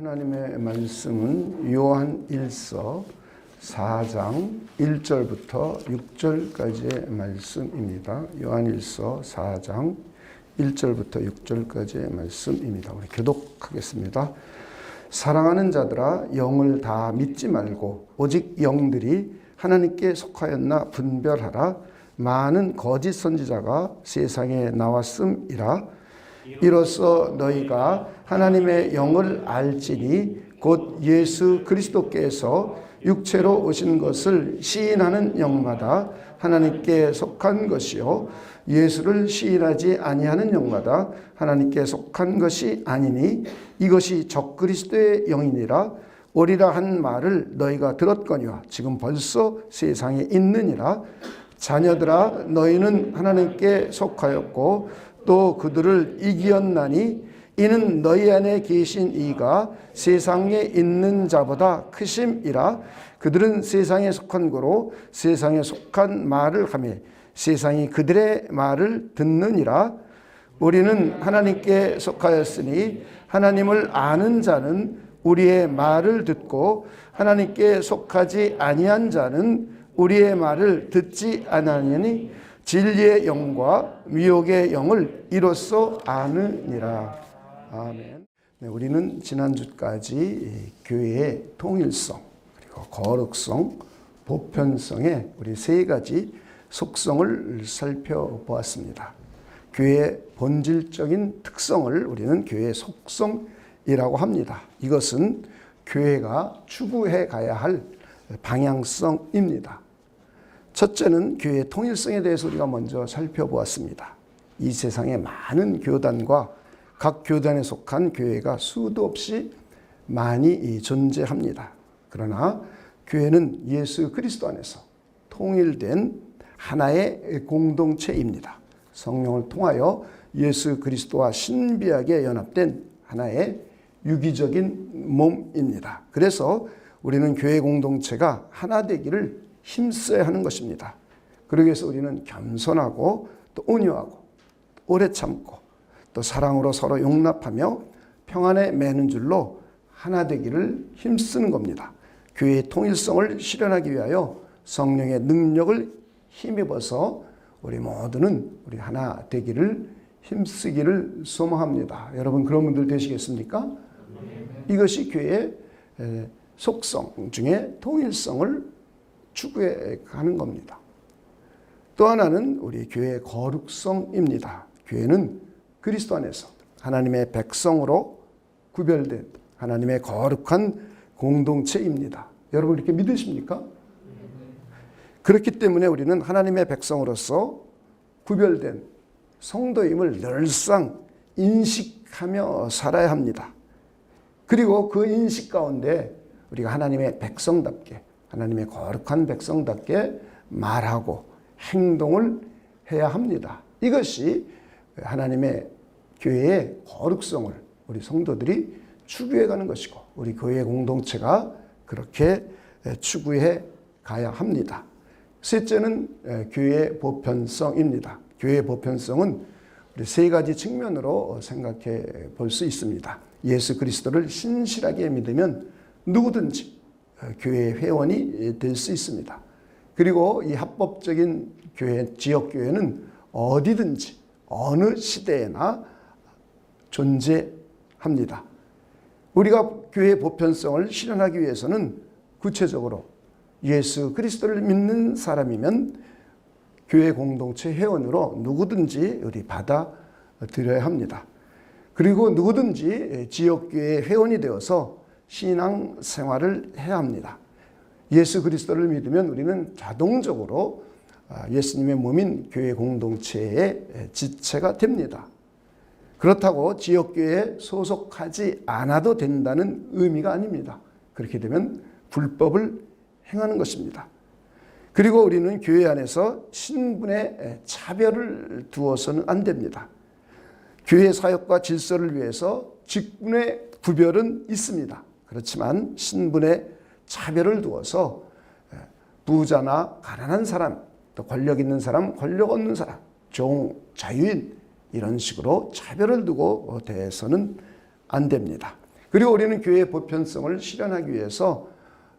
하나님의 말씀은 요한 1서 4장 1절부터 6절까지의 말씀입니다. 요한 1서 4장 1절부터 6절까지의 말씀입니다. 우리 교독하겠습니다. 사랑하는 자들아, 영을 다 믿지 말고 오직 영들이 하나님께 속하였나 분별하라. 많은 거짓 선지자가 세상에 나왔음이라. 이로써 너희가 하나님의 영을 알지니 곧 예수 그리스도께서 육체로 오신 것을 시인하는 영마다 하나님께 속한 것이요 예수를 시인하지 아니하는 영마다 하나님께 속한 것이 아니니 이것이 적그리스도의 영이니라. 오리라 한 말을 너희가 들었거니와 지금 벌써 세상에 있느니라. 자녀들아, 너희는 하나님께 속하였고 또 그들을 이기었나니 이는 너희 안에 계신 이가 세상에 있는 자보다 크심이라. 그들은 세상에 속한 거로 세상에 속한 말을 하며 세상이 그들의 말을 듣느니라. 우리는 하나님께 속하였으니 하나님을 아는 자는 우리의 말을 듣고 하나님께 속하지 아니한 자는 우리의 말을 듣지 아니하니 진리의 영과 미혹의 영을 이로써 아느니라. 아멘. 네, 우리는 지난주까지 교회의 통일성, 그리고 거룩성, 보편성의 우리 세 가지 속성을 살펴보았습니다. 교회의 본질적인 특성을 우리는 교회의 속성이라고 합니다. 이것은 교회가 추구해 가야 할 방향성입니다. 첫째는 교회의 통일성에 대해서 우리가 먼저 살펴보았습니다. 이 세상에 많은 교단과 각 교단에 속한 교회가 수도 없이 많이 존재합니다. 그러나 교회는 예수 그리스도 안에서 통일된 하나의 공동체입니다. 성령을 통하여 예수 그리스도와 신비하게 연합된 하나의 유기적인 몸입니다. 그래서 우리는 교회 공동체가 하나 되기를 힘써야 하는 것입니다. 그러기 위해서 우리는 겸손하고 또 온유하고 오래 참고 또 사랑으로 서로 용납하며 평안에 매는 줄로 하나 되기를 힘쓰는 겁니다. 교회의 통일성을 실현하기 위하여 성령의 능력을 힘입어서 우리 모두는 우리 하나 되기를 힘쓰기를 소망합니다. 여러분 그런 분들 되시겠습니까? 이것이 교회의 속성 중에 통일성을 추구해 가는 겁니다. 또 하나는 우리 교회의 거룩성입니다. 교회는 그리스도 안에서 하나님의 백성으로 구별된 하나님의 거룩한 공동체입니다. 여러분 이렇게 믿으십니까? 그렇기 때문에 우리는 하나님의 백성으로서 구별된 성도임을 늘상 인식하며 살아야 합니다. 그리고 그 인식 가운데 우리가 하나님의 백성답게 하나님의 거룩한 백성답게 말하고 행동을 해야 합니다. 이것이 하나님의 교회의 거룩성을 우리 성도들이 추구해 가는 것이고 우리 교회 공동체가 그렇게 추구해 가야 합니다. 셋째는 교회의 보편성입니다. 교회의 보편성은 우리 세 가지 측면으로 생각해 볼 수 있습니다. 예수 그리스도를 신실하게 믿으면 누구든지 교회의 회원이 될 수 있습니다. 그리고 이 합법적인 교회, 지역교회는 어디든지 어느 시대에나 존재합니다. 우리가 교회의 보편성을 실현하기 위해서는 구체적으로 예수 그리스도를 믿는 사람이면 교회 공동체 회원으로 누구든지 우리 받아들여야 합니다. 그리고 누구든지 지역교회 회원이 되어서 신앙 생활을 해야 합니다. 예수 그리스도를 믿으면 우리는 자동적으로 예수님의 몸인 교회 공동체의 지체가 됩니다. 그렇다고 지역교회에 소속하지 않아도 된다는 의미가 아닙니다. 그렇게 되면 불법을 행하는 것입니다. 그리고 우리는 교회 안에서 신분의 차별을 두어서는 안 됩니다. 교회 사역과 질서를 위해서 직분의 구별은 있습니다. 그렇지만 신분의 차별을 두어서 부자나 가난한 사람, 또 권력 있는 사람, 권력 없는 사람, 종, 자유인 이런 식으로 차별을 두고 대해서는 안 됩니다. 그리고 우리는 교회의 보편성을 실현하기 위해서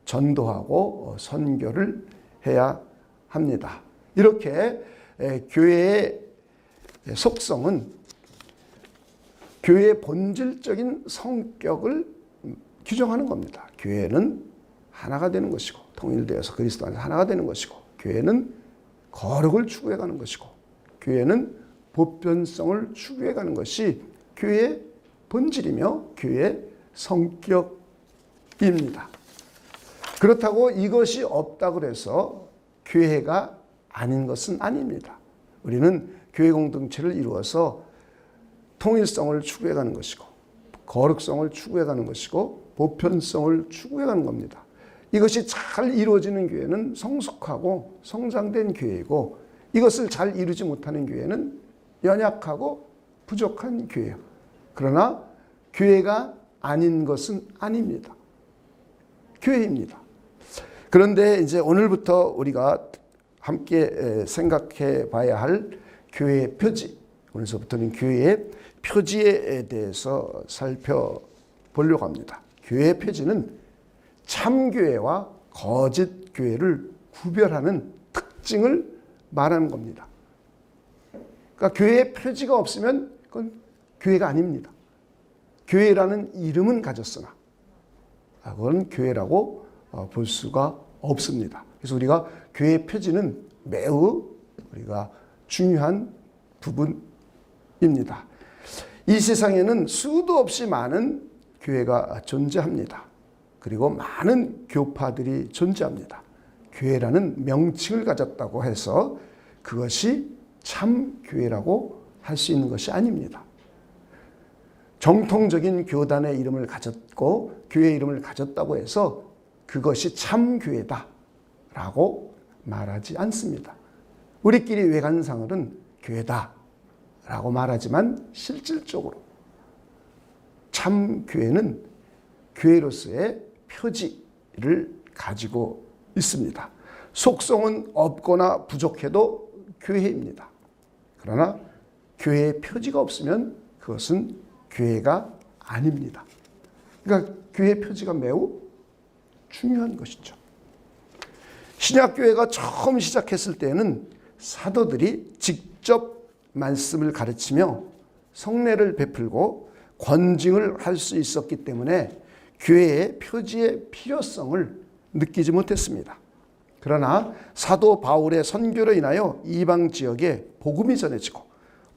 전도하고 선교를 해야 합니다. 이렇게 교회의 속성은 교회의 본질적인 성격을 규정하는 겁니다. 교회는 하나가 되는 것이고, 통일되어서 그리스도 안에서 하나가 되는 것이고, 교회는 거룩을 추구해가는 것이고, 교회는 보편성을 추구해가는 것이 교회의 본질이며 교회의 성격입니다. 그렇다고 이것이 없다고 해서 교회가 아닌 것은 아닙니다. 우리는 교회 공동체를 이루어서 통일성을 추구해가는 것이고, 거룩성을 추구해가는 것이고, 보편성을 추구해가는 겁니다. 이것이 잘 이루어지는 교회는 성숙하고 성장된 교회이고, 이것을 잘 이루지 못하는 교회는 연약하고 부족한 교회예요. 그러나 교회가 아닌 것은 아닙니다. 교회입니다. 그런데 이제 오늘부터 우리가 함께 생각해 봐야 할 교회의 표지, 오늘서부터는 교회의 표지에 대해서 살펴보려고 합니다. 교회의 표지는 참교회와 거짓교회를 구별하는 특징을 말하는 겁니다. 그러니까 교회의 표지가 없으면 그건 교회가 아닙니다. 교회라는 이름은 가졌으나 그건 교회라고 볼 수가 없습니다. 그래서 우리가 교회의 표지는 매우 우리가 중요한 부분입니다. 이 세상에는 수도 없이 많은 교회가 존재합니다. 그리고 많은 교파들이 존재합니다. 교회라는 명칭을 가졌다고 해서 그것이 참 교회라고 할 수 있는 것이 아닙니다. 정통적인 교단의 이름을 가졌고 교회 이름을 가졌다고 해서 그것이 참 교회다라고 말하지 않습니다. 우리끼리 외관상으로는 교회다라고 말하지만 실질적으로 참 교회는 교회로서의 표지를 가지고 있습니다. 속성은 없거나 부족해도 교회입니다. 그러나 교회의 표지가 없으면 그것은 교회가 아닙니다. 그러니까 교회의 표지가 매우 중요한 것이죠. 신약교회가 처음 시작했을 때는 사도들이 직접 말씀을 가르치며 성례를 베풀고 권징을 할 수 있었기 때문에 교회의 표지의 필요성을 느끼지 못했습니다. 그러나 사도 바울의 선교로 인하여 이방 지역에 복음이 전해지고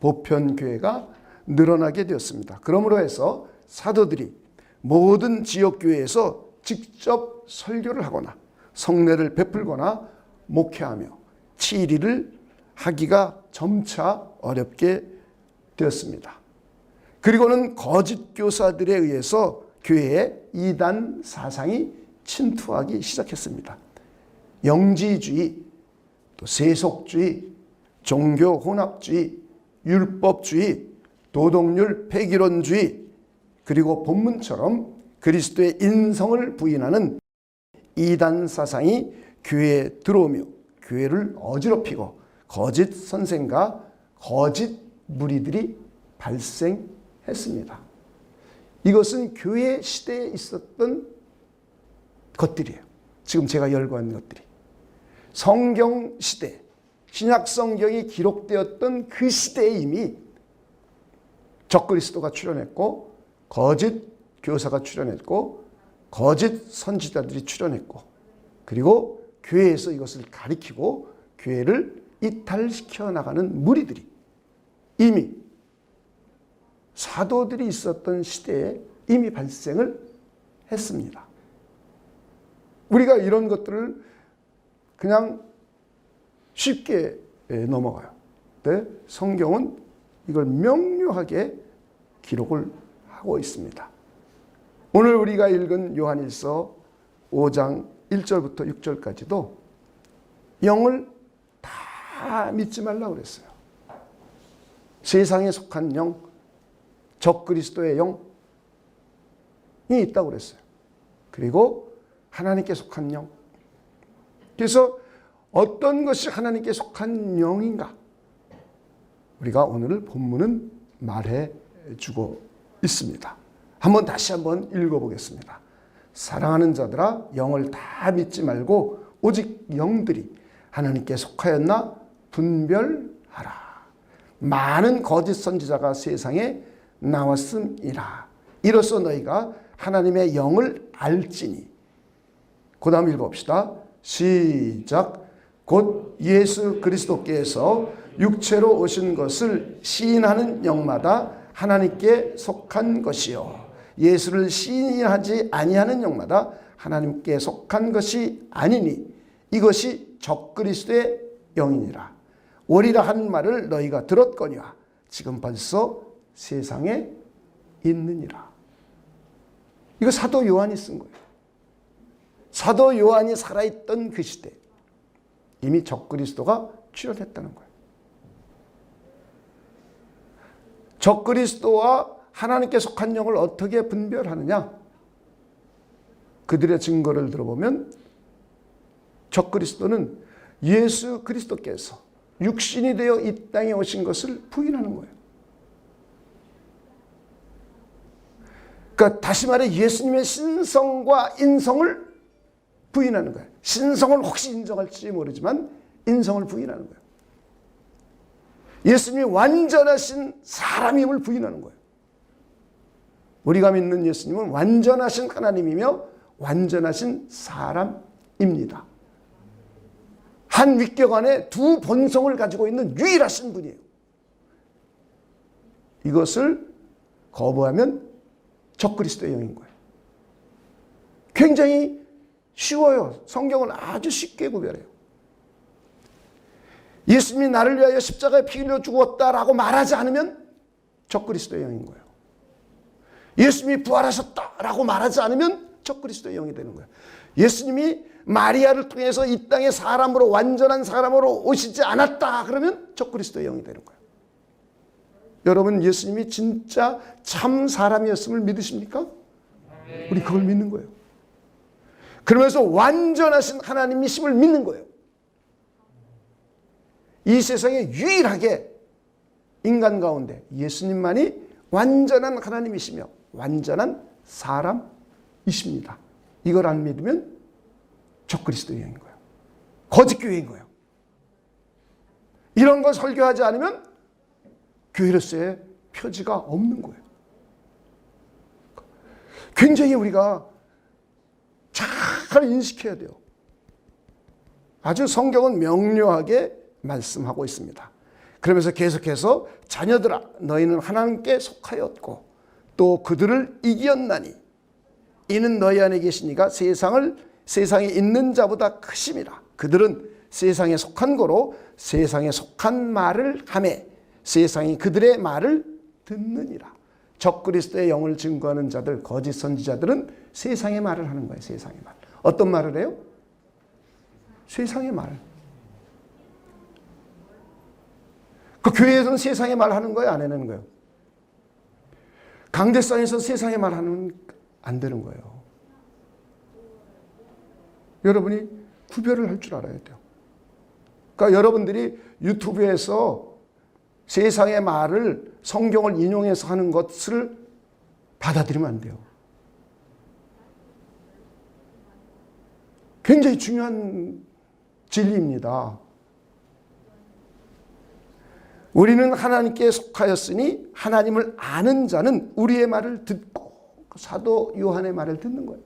보편교회가 늘어나게 되었습니다. 그러므로 해서 사도들이 모든 지역교회에서 직접 설교를 하거나 성례를 베풀거나 목회하며 치리를 하기가 점차 어렵게 되었습니다. 그리고는 거짓 교사들에 의해서 교회에 이단 사상이 침투하기 시작했습니다. 영지주의, 또 세속주의, 종교 혼합주의, 율법주의, 도덕률 폐기론주의, 그리고 본문처럼 그리스도의 인성을 부인하는 이단 사상이 교회에 들어오며 교회를 어지럽히고 거짓 선생과 거짓 무리들이 발생했습니다. 이것은 교회 시대에 있었던 것들이에요. 지금 제가 열거한 것들이. 성경 시대, 신약 성경이 기록되었던 그 시대에 이미 적그리스도가 출현했고 거짓 교사가 출현했고 거짓 선지자들이 출현했고 그리고 교회에서 이것을 가리키고 교회를 이탈시켜 나가는 무리들이 이미 사도들이 있었던 시대에 이미 발생을 했습니다. 우리가 이런 것들을 그냥 쉽게 넘어가요. 근데 성경은 이걸 명료하게 기록을 하고 있습니다. 오늘 우리가 읽은 요한일서 5장 1절부터 6절까지도 영을 다 믿지 말라고 그랬어요. 세상에 속한 영, 적그리스도의 영이 있다고 그랬어요. 그리고 하나님께 속한 영. 그래서 어떤 것이 하나님께 속한 영인가? 우리가 오늘 본문은 말해주고 있습니다. 다시 한번 읽어보겠습니다. 사랑하는 자들아, 영을 다 믿지 말고 오직 영들이 하나님께 속하였나 분별하라. 많은 거짓 선지자가 세상에 나왔음이라. 이로써 너희가 하나님의 영을 알지니. 그 다음 읽어봅시다. 시작. 곧 예수 그리스도께서 육체로 오신 것을 시인하는 영마다 하나님께 속한 것이요, 예수를 시인하지 아니하는 영마다 하나님께 속한 것이 아니니 이것이 적그리스도의 영이니라. 오리라 한 말을 너희가 들었거니와 지금 벌써 세상에 있느니라. 이거 사도 요한이 쓴 거예요. 사도 요한이 살아있던 그 시대 이미 적그리스도가 출현했다는 거예요. 적그리스도와 하나님께 속한 영을 어떻게 분별하느냐? 그들의 증거를 들어보면 적그리스도는 예수 그리스도께서 육신이 되어 이 땅에 오신 것을 부인하는 거예요. 그러니까 다시 말해 예수님의 신성과 인성을 부인하는 거예요. 신성을 혹시 인정할지 모르지만 인성을 부인하는 거예요. 예수님이 완전하신 사람임을 부인하는 거예요. 우리가 믿는 예수님은 완전하신 하나님이며 완전하신 사람입니다. 한 위격 안에 두 본성을 가지고 있는 유일하신 분이에요. 이것을 거부하면 적그리스도의 영인 거예요. 굉장히 쉬워요. 성경은 아주 쉽게 구별해요. 예수님이 나를 위하여 십자가에 피 흘려 죽었다라고 말하지 않으면 적그리스도의 영인 거예요. 예수님이 부활하셨다라고 말하지 않으면 적그리스도의 영이 되는 거예요. 예수님이 마리아를 통해서 이 땅에 사람으로 완전한 사람으로 오시지 않았다 그러면 적그리스도의 영이 되는 거예요. 여러분 예수님이 진짜 참 사람이었음을 믿으십니까? 우리 그걸 믿는 거예요. 그러면서 완전하신 하나님이심을 믿는 거예요. 이 세상에 유일하게 인간 가운데 예수님만이 완전한 하나님이시며 완전한 사람이십니다. 이걸 안 믿으면 적그리스도의 영인 거예요. 거짓교회인 거예요. 이런 거 설교하지 않으면 교회로서의 표지가 없는 거예요. 굉장히 우리가 잘 인식해야 돼요. 아주 성경은 명료하게 말씀하고 있습니다. 그러면서 계속해서 자녀들아 너희는 하나님께 속하였고 또 그들을 이기었나니 이는 너희 안에 계시니가 세상에 있는 자보다 크심이라. 그들은 세상에 속한 거로 세상에 속한 말을 하매 세상이 그들의 말을 듣느니라. 적그리스도의 영을 증거하는 자들, 거짓 선지자들은 세상의 말을 하는 거예요. 세상의 말. 어떤 말을 해요? 세상의 말. 그 교회에서는 세상의 말 하는 거예요? 안 하는 거예요? 강대상에서 세상의 말 하면 안 되는 거예요. 여러분이 구별을 할 줄 알아야 돼요. 그러니까 여러분들이 유튜브에서 세상의 말을 성경을 인용해서 하는 것을 받아들이면 안 돼요. 굉장히 중요한 진리입니다. 우리는 하나님께 속하였으니 하나님을 아는 자는 우리의 말을 듣고 사도 요한의 말을 듣는 거예요.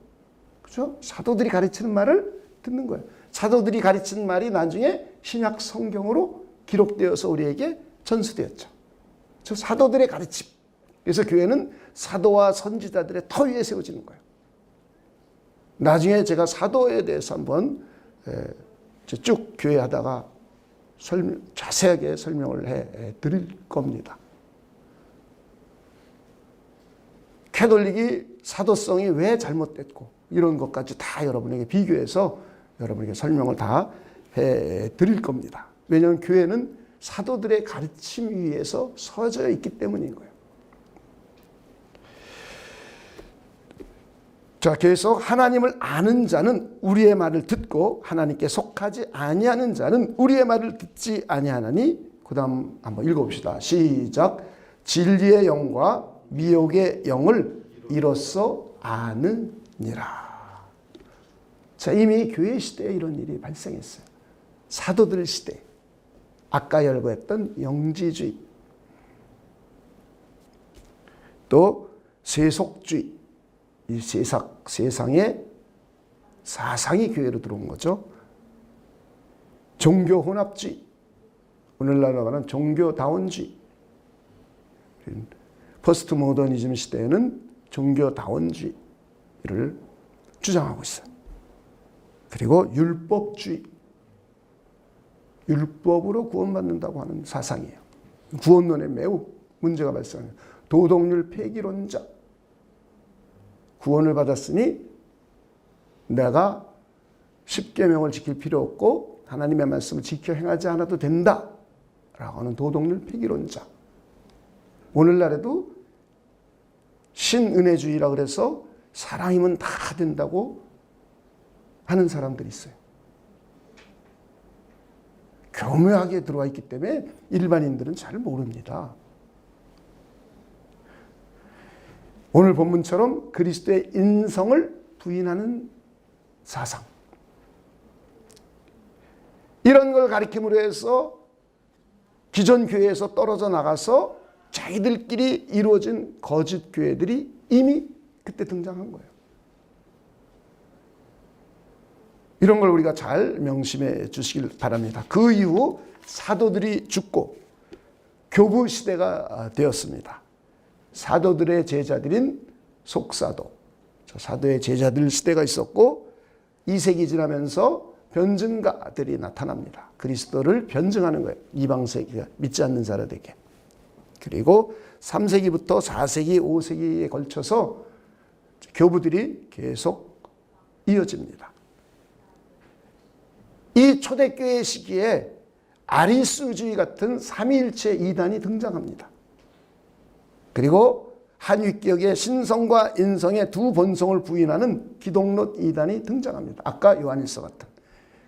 그렇죠? 사도들이 가르치는 말을 듣는 거예요. 사도들이 가르치는 말이 나중에 신약 성경으로 기록되어서 우리에게 전수되었죠. 저 사도들의 가르침. 그래서 교회는 사도와 선지자들의 터 위에 세워지는 거예요. 나중에 제가 사도에 대해서 한번 쭉 교회 하다가 자세하게 설명을 해 드릴 겁니다. 캐톨릭이 사도성이 왜 잘못됐고 이런 것까지 다 여러분에게 비교해서 여러분에게 설명을 다 해 드릴 겁니다. 왜냐하면 교회는 사도들의 가르침 위에서 서져 있기 때문인 거예요. 자, 계속 하나님을 아는 자는 우리의 말을 듣고 하나님께 속하지 아니하는 자는 우리의 말을 듣지 아니하나니. 그 다음 한번 읽어봅시다. 시작. 진리의 영과 미혹의 영을 이로써 아느니라. 자, 이미 교회 시대에 이런 일이 발생했어요. 사도들 시대. 아까 열거했던 영지주의. 또 세속주의. 이 세상의 사상이 교회로 들어온 거죠. 종교 혼합주의. 오늘날로 말하는 종교다원주의. 포스트 모더니즘 시대에는 종교다원주의를 주장하고 있어요. 그리고 율법주의. 율법으로 구원받는다고 하는 사상이에요. 구원론에 매우 문제가 발생해요. 도덕률 폐기론자. 구원을 받았으니 내가 십계명을 지킬 필요 없고 하나님의 말씀을 지켜 행하지 않아도 된다라고 하는 도덕률 폐기론자. 오늘날에도 신은혜주의라 그래서 사랑이면 다 된다고 하는 사람들이 있어요. 교묘하게 들어와 있기 때문에 일반인들은 잘 모릅니다. 오늘 본문처럼 그리스도의 인성을 부인하는 사상. 이런 걸 가리킴으로 해서 기존 교회에서 떨어져 나가서 자기들끼리 이루어진 거짓 교회들이 이미 그때 등장한 거예요. 이런 걸 우리가 잘 명심해 주시길 바랍니다. 그 이후 사도들이 죽고 교부 시대가 되었습니다. 사도들의 제자들인 속사도, 사도의 제자들 시대가 있었고 2세기 지나면서 변증가들이 나타납니다. 그리스도를 변증하는 거예요. 이방세계가 믿지 않는 자들에게. 그리고 3세기부터 4세기, 5세기에 걸쳐서 교부들이 계속 이어집니다. 이 초대교회 시기에 아리수주의 같은 삼위일체 이단이 등장합니다. 그리고 한위격의 신성과 인성의 두 본성을 부인하는 기독론 이단이 등장합니다. 아까 요한일서 같은.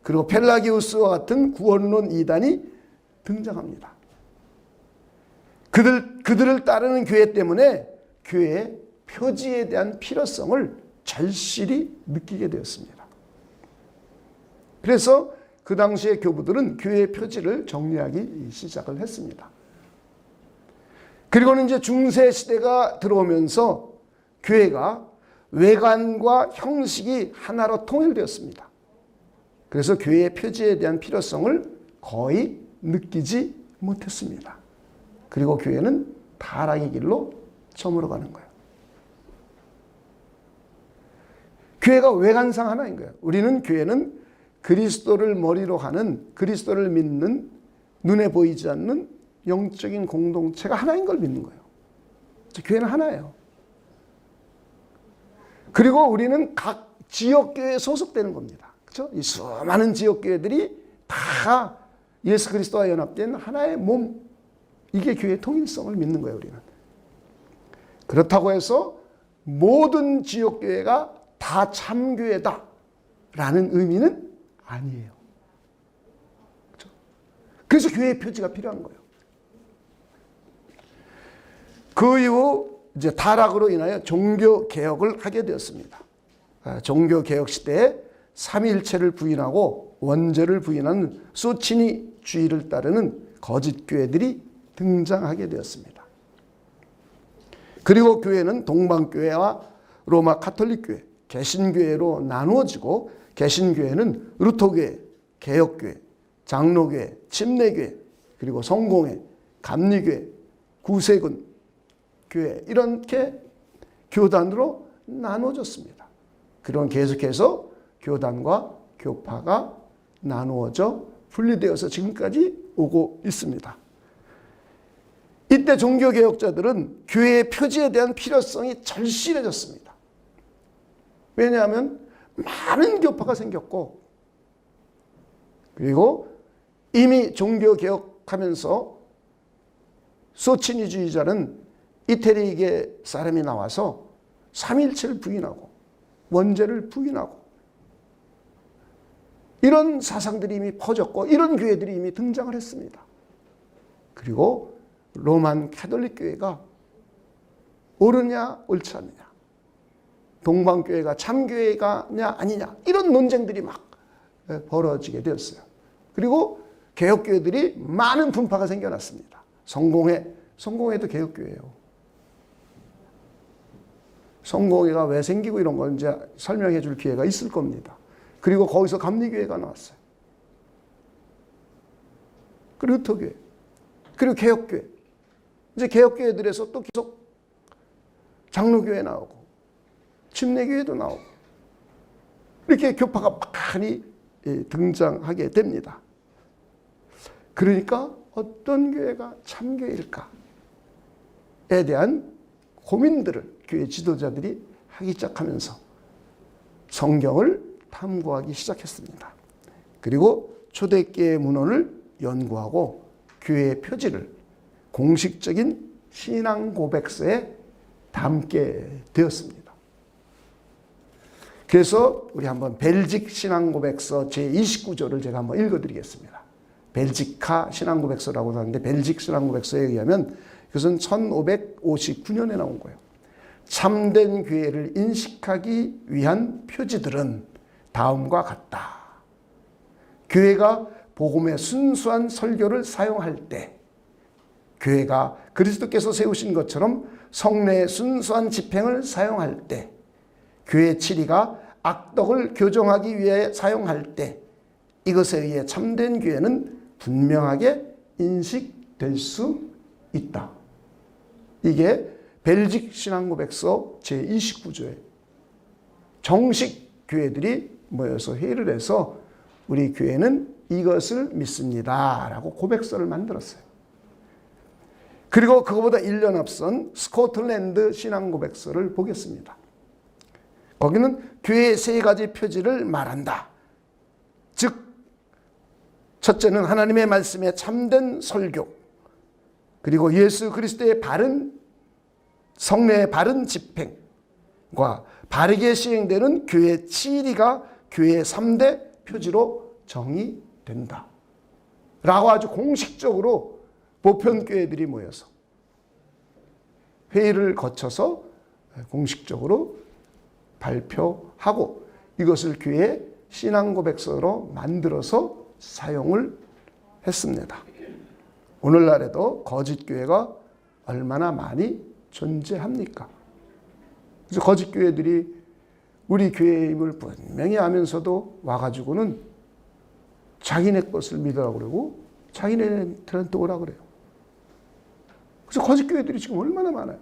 그리고 펠라기우스와 같은 구원론 이단이 등장합니다. 그들을 따르는 교회 때문에 교회의 표지에 대한 필요성을 절실히 느끼게 되었습니다. 그래서 그 당시의 교부들은 교회의 표지를 정리하기 시작을 했습니다. 그리고는 이제 중세 시대가 들어오면서 교회가 외관과 형식이 하나로 통일되었습니다. 그래서 교회의 표지에 대한 필요성을 거의 느끼지 못했습니다. 그리고 교회는 타락의 길로 저물어가는 거예요. 교회가 외관상 하나인 거예요. 우리는 교회는 그리스도를 머리로 하는, 그리스도를 믿는, 눈에 보이지 않는 영적인 공동체가 하나인 걸 믿는 거예요. 교회는 하나예요. 그리고 우리는 각 지역교회에 소속되는 겁니다. 그렇죠? 이 수많은 지역교회들이 다 예수 그리스도와 연합된 하나의 몸, 이게 교회의 통일성을 믿는 거예요. 우리는. 그렇다고 해서 모든 지역교회가 다 참교회다 라는 의미는 아니에요. 그렇죠? 그래서 교회의 표지가 필요한 거예요. 그 이후 이제 타락으로 인하여 종교개혁을 하게 되었습니다. 종교개혁 시대에 삼위일체를 부인하고 원죄를 부인하는 소치니주의를 따르는 거짓 교회들이 등장하게 되었습니다. 그리고 교회는 동방교회와 로마 카톨릭교회, 개신교회로 나누어지고 개신교회는 루터교회, 개혁교회, 장로교회, 침례교회, 그리고 성공회, 감리교회, 구세군 교회 이렇게 교단으로 나누어졌습니다. 그런 계속해서 교단과 교파가 나누어져 분리되어서 지금까지 오고 있습니다. 이때 종교개혁자들은 교회의 표지에 대한 필요성이 절실해졌습니다. 왜냐하면 많은 교파가 생겼고 그리고 이미 종교개혁하면서 소치니주의자는 이태리계 사람이 나와서 삼일체를 부인하고 원죄를 부인하고 이런 사상들이 이미 퍼졌고 이런 교회들이 이미 등장을 했습니다. 그리고 로만 카톨릭 교회가 옳으냐 옳지 않느냐 동방교회가 참교회가냐 아니냐 이런 논쟁들이 막 벌어지게 되었어요. 그리고 개혁교회들이 많은 분파가 생겨났습니다. 성공회도 개혁교회예요. 성공회가 왜 생기고 이런 걸 이제 설명해 줄 기회가 있을 겁니다. 그리고 거기서 감리교회가 나왔어요. 그리고 흩어교회, 그리고 개혁교회. 이제 개혁교회들에서 또 계속 장로교회 나오고 침례교회도 나오고 이렇게 교파가 많이 등장하게 됩니다. 그러니까 어떤 교회가 참교회일까에 대한 고민들을 교회 지도자들이 하기 시작하면서 성경을 탐구하기 시작했습니다. 그리고 초대교회 문헌을 연구하고 교회의 표지를 공식적인 신앙 고백서에 담게 되었습니다. 그래서 우리 한번 벨직 신앙 고백서 제29조를 제가 한번 읽어드리겠습니다. 벨지카 신앙 고백서라고 하는데 벨직 신앙 고백서에 의하면 그것은 1559년에 나온 거예요. 참된 교회를 인식하기 위한 표지들은 다음과 같다. 교회가 복음의 순수한 설교를 사용할 때, 교회가 그리스도께서 세우신 것처럼 성례의 순수한 집행을 사용할 때, 교회 치리가 악덕을 교정하기 위해 사용할 때, 이것에 의해 참된 교회는 분명하게 인식될 수 있다. 이게 벨직 신앙고백서 제29조에 정식 교회들이 모여서 회의를 해서 우리 교회는 이것을 믿습니다 라고 고백서를 만들었어요. 그리고 그거보다 1년 앞선 스코틀랜드 신앙고백서를 보겠습니다. 거기는 교회의 세 가지 표지를 말한다. 즉 첫째는 하나님의 말씀의 참된 설교, 그리고 예수 그리스도의 바른 성례의 바른 집행과 바르게 시행되는 교회 치리가 교회의 3대 표지로 정의된다 라고 아주 공식적으로 보편교회들이 모여서 회의를 거쳐서 공식적으로 발표하고 이것을 교회의 신앙고백서로 만들어서 사용을 했습니다. 오늘날에도 거짓교회가 얼마나 많이 존재합니까? 그래서 거짓교회들이 우리 교회의 힘을 분명히 하면서도 와가지고는 자기네 것을 믿으라고 그러고 자기네들한테 오라 그래요. 그래서 거짓교회들이 지금 얼마나 많아요.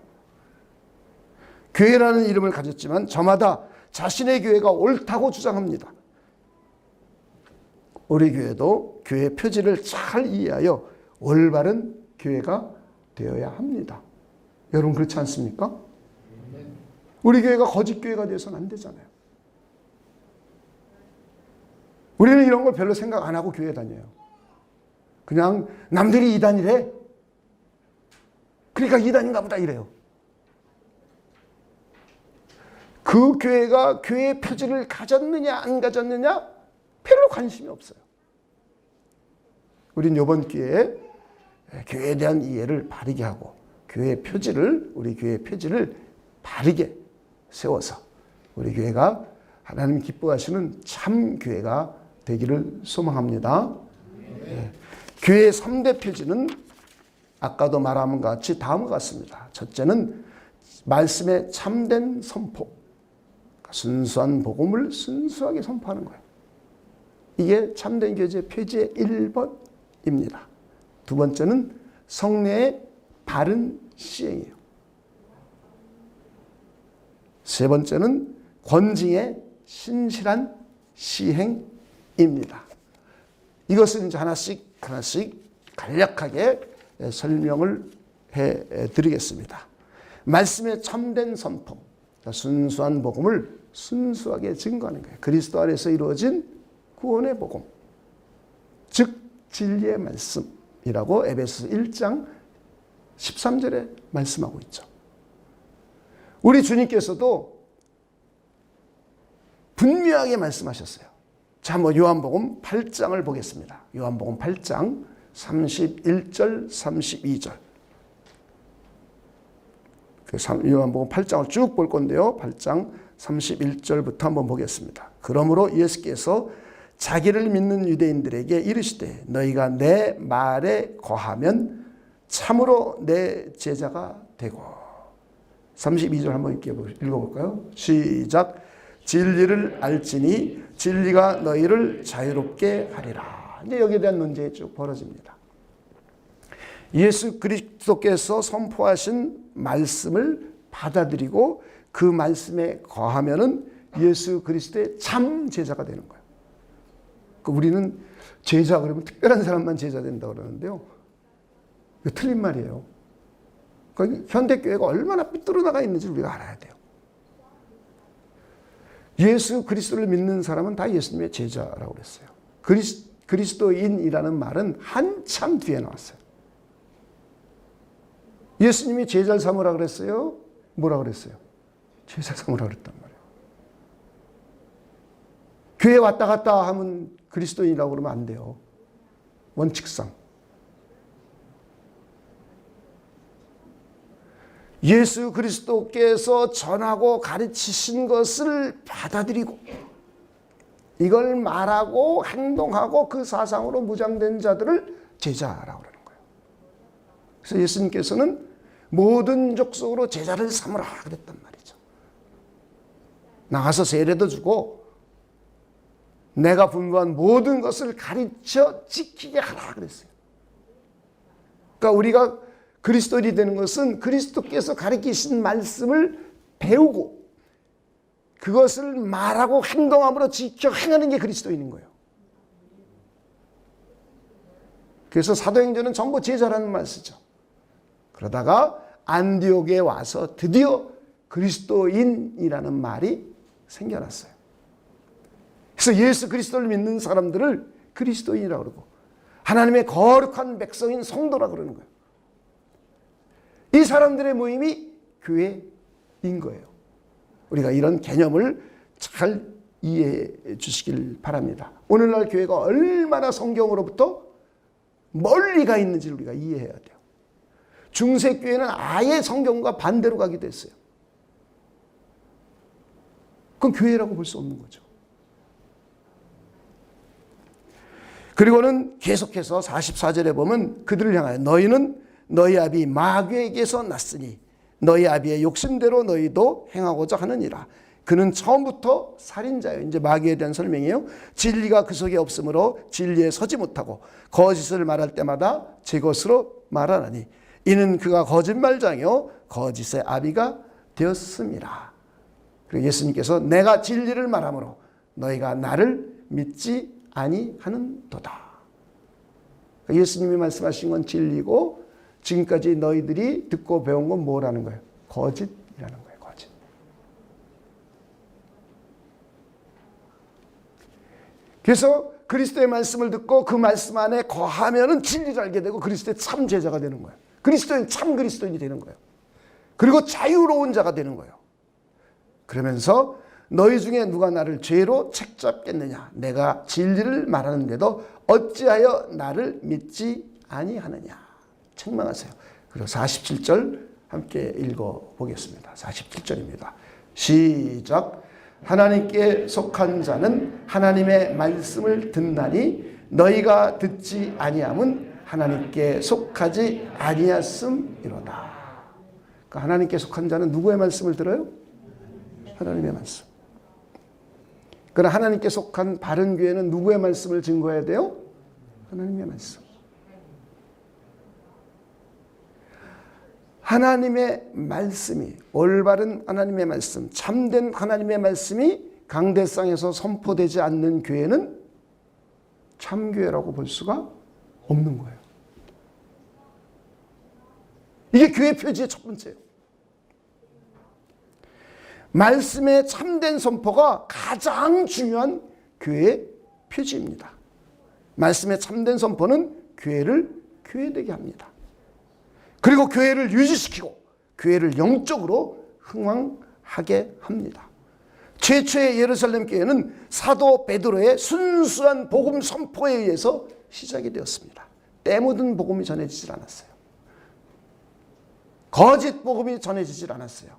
교회라는 이름을 가졌지만 저마다 자신의 교회가 옳다고 주장합니다. 우리 교회도 교회 표지를 잘 이해하여 올바른 교회가 되어야 합니다. 여러분 그렇지 않습니까? 우리 교회가 거짓교회가 되어서는 안 되잖아요. 우리는 이런 걸 별로 생각 안 하고 교회 다녀요. 그냥 남들이 이단이래. 그러니까 이단인가 보다 이래요. 그 교회가 교회의 표지를 가졌느냐 안 가졌느냐 별로 관심이 없어요. 우린 이번 기회에 교회에 대한 이해를 바르게 하고 교회의 표지를 우리 교회의 표지를 바르게 세워서 우리 교회가 하나님 기뻐하시는 참 교회가 되기를 소망합니다. 네. 교회의 3대 표지는 아까도 말한 것 같이 다음과 같습니다. 첫째는 말씀의 참된 선포, 순수한 복음을 순수하게 선포하는 거예요. 이게 참된 교제 표지의 1번입니다. 두 번째는 성례의 바른 시행이에요. 세 번째는 권징의 신실한 시행입니다. 이것을 이제 하나씩 간략하게 설명을 해드리겠습니다. 말씀의 참된 선포, 순수한 복음을 순수하게 증거하는 거예요. 그리스도 안에서 이루어진 구원의 복음, 즉 진리의 말씀이라고 에베소 1장 13절에 말씀하고 있죠. 우리 주님께서도 분명하게 말씀하셨어요. 자, 한번 요한복음 8장을 보겠습니다. 요한복음 8장 31절, 32절. 요한복음 8장을 쭉 볼 건데요. 8장 31절부터 한번 보겠습니다. 그러므로 예수께서 자기를 믿는 유대인들에게 이르시되 너희가 내 말에 거하면 참으로 내 제자가 되고. 32절 한번 읽어볼까요? 시작. 진리를 알지니 진리가 너희를 자유롭게 하리라. 이제 여기에 대한 논쟁이 쭉 벌어집니다. 예수 그리스도께서 선포하신 말씀을 받아들이고 그 말씀에 거하면은 예수 그리스도의 참 제자가 되는 거예요. 우리는 제자 그러면 특별한 사람만 제자 된다고 그러는데요. 이거 틀린 말이에요. 그러니까 현대교회가 얼마나 삐뚤어 나가 있는지 우리가 알아야 돼요. 예수 그리스도를 믿는 사람은 다 예수님의 제자라고 그랬어요. 그리스도인이라는 말은 한참 뒤에 나왔어요. 예수님이 제자를 삼으라 그랬어요? 뭐라 그랬어요? 제자 삼으라 그랬단 말이에요. 교회 왔다 갔다 하면 그리스도인이라고 그러면 안 돼요. 원칙상. 예수 그리스도께서 전하고 가르치신 것을 받아들이고 이걸 말하고 행동하고 그 사상으로 무장된 자들을 제자라고 그러는 거예요. 그래서 예수님께서는 모든 족속으로 제자를 삼으라 그랬단 말이죠. 나가서 세례도 주고 내가 분부한 모든 것을 가르쳐 지키게 하라 그랬어요. 그러니까 우리가 그리스도인이 되는 것은 그리스도께서 가르치신 말씀을 배우고 그것을 말하고 행동함으로 지켜 행하는 게 그리스도인인 거예요. 그래서 사도행전은 전부 제자라는 말 쓰죠. 그러다가 안디옥에 와서 드디어 그리스도인이라는 말이 생겨났어요. 그래서 예수 그리스도를 믿는 사람들을 그리스도인이라고 그러고 하나님의 거룩한 백성인 성도라고 그러는 거예요. 이 사람들의 모임이 교회인 거예요. 우리가 이런 개념을 잘 이해해 주시길 바랍니다. 오늘날 교회가 얼마나 성경으로부터 멀리 가 있는지를 우리가 이해해야 돼요. 중세교회는 아예 성경과 반대로 가기도 했어요. 그건 교회라고 볼 수 없는 거죠. 그리고는 계속해서 44절에 보면 그들을 향하여 너희는 너희 아비 마귀에게서 났으니 너희 아비의 욕심대로 너희도 행하고자 하느니라. 그는 처음부터 살인자예요. 이제 마귀에 대한 설명이에요. 진리가 그 속에 없으므로 진리에 서지 못하고 거짓을 말할 때마다 제 것으로 말하나니 이는 그가 거짓말장이요 거짓의 아비가 되었습니다. 그리고 예수님께서 내가 진리를 말하므로 너희가 나를 믿지 아니하는도다. 예수님이 말씀하신 건 진리고 지금까지 너희들이 듣고 배운 건 뭐라는 거예요? 거짓이라는 거예요. 거짓. 그래서 그리스도의 말씀을 듣고 그 말씀 안에 거하면은 진리를 알게 되고 그리스도의 참 제자가 되는 거예요. 그리스도인 참 그리스도인이 되는 거예요. 그리고 자유로운 자가 되는 거예요. 그러면서 너희 중에 누가 나를 죄로 책잡겠느냐? 내가 진리를 말하는데도 어찌하여 나를 믿지 아니하느냐? 책망하세요. 그리고 47절 함께 읽어보겠습니다. 47절입니다. 시작. 하나님께 속한 자는 하나님의 말씀을 듣나니 너희가 듣지 아니함은 하나님께 속하지 아니하음이로다. 그러니까 하나님께 속한 자는 누구의 말씀을 들어요? 하나님의 말씀. 그러나 하나님께 속한 바른 교회는 누구의 말씀을 증거해야 돼요? 하나님의 말씀. 하나님의 말씀이, 올바른 하나님의 말씀, 참된 하나님의 말씀이 강대상에서 선포되지 않는 교회는 참교회라고 볼 수가 없는 거예요. 이게 교회 표지의 첫 번째예요. 말씀의 참된 선포가 가장 중요한 교회의 표지입니다. 말씀의 참된 선포는 교회를 교회되게 합니다. 그리고 교회를 유지시키고 교회를 영적으로 흥왕하게 합니다. 최초의 예루살렘 교회는 사도 베드로의 순수한 복음 선포에 의해서 시작이 되었습니다. 때 묻은 복음이 전해지질 않았어요. 거짓 복음이 전해지질 않았어요.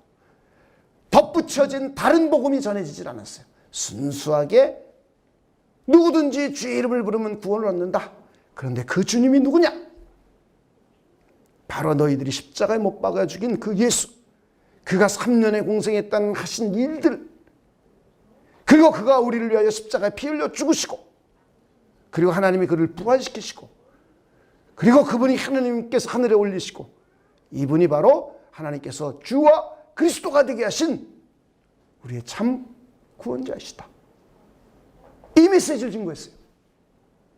덧붙여진 다른 복음이 전해지질 않았어요. 순수하게 누구든지 주의 이름을 부르면 구원을 얻는다. 그런데 그 주님이 누구냐? 바로 너희들이 십자가에 못 박아 죽인 그 예수. 그가 3년의 공생했다는 하신 일들, 그리고 그가 우리를 위하여 십자가에 피 흘려 죽으시고, 그리고 하나님이 그를 부활시키시고, 그리고 그분이 하나님께서 하늘에 올리시고, 이분이 바로 하나님께서 주와 그리스도가 되게 하신 우리의 참 구원자이시다. 이 메시지를 증거했어요.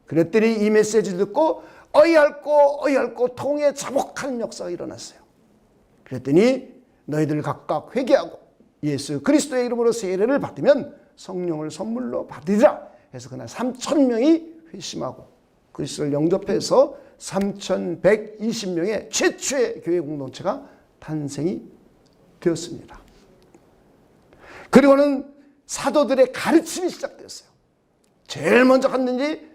그랬더니 이 메시지를 듣고 어이할고 통에 자복하는 역사가 일어났어요. 그랬더니 너희들 각각 회개하고 예수 그리스도의 이름으로 세례를 받으면 성령을 선물로 받으리라 해서 그날 3,000명이 회심하고 그리스도를 영접해서 3,120명의 최초의 교회 공동체가 탄생이 되었습니다. 그리고는 사도들의 가르침이 시작되었어요. 제일 먼저 갖는 일이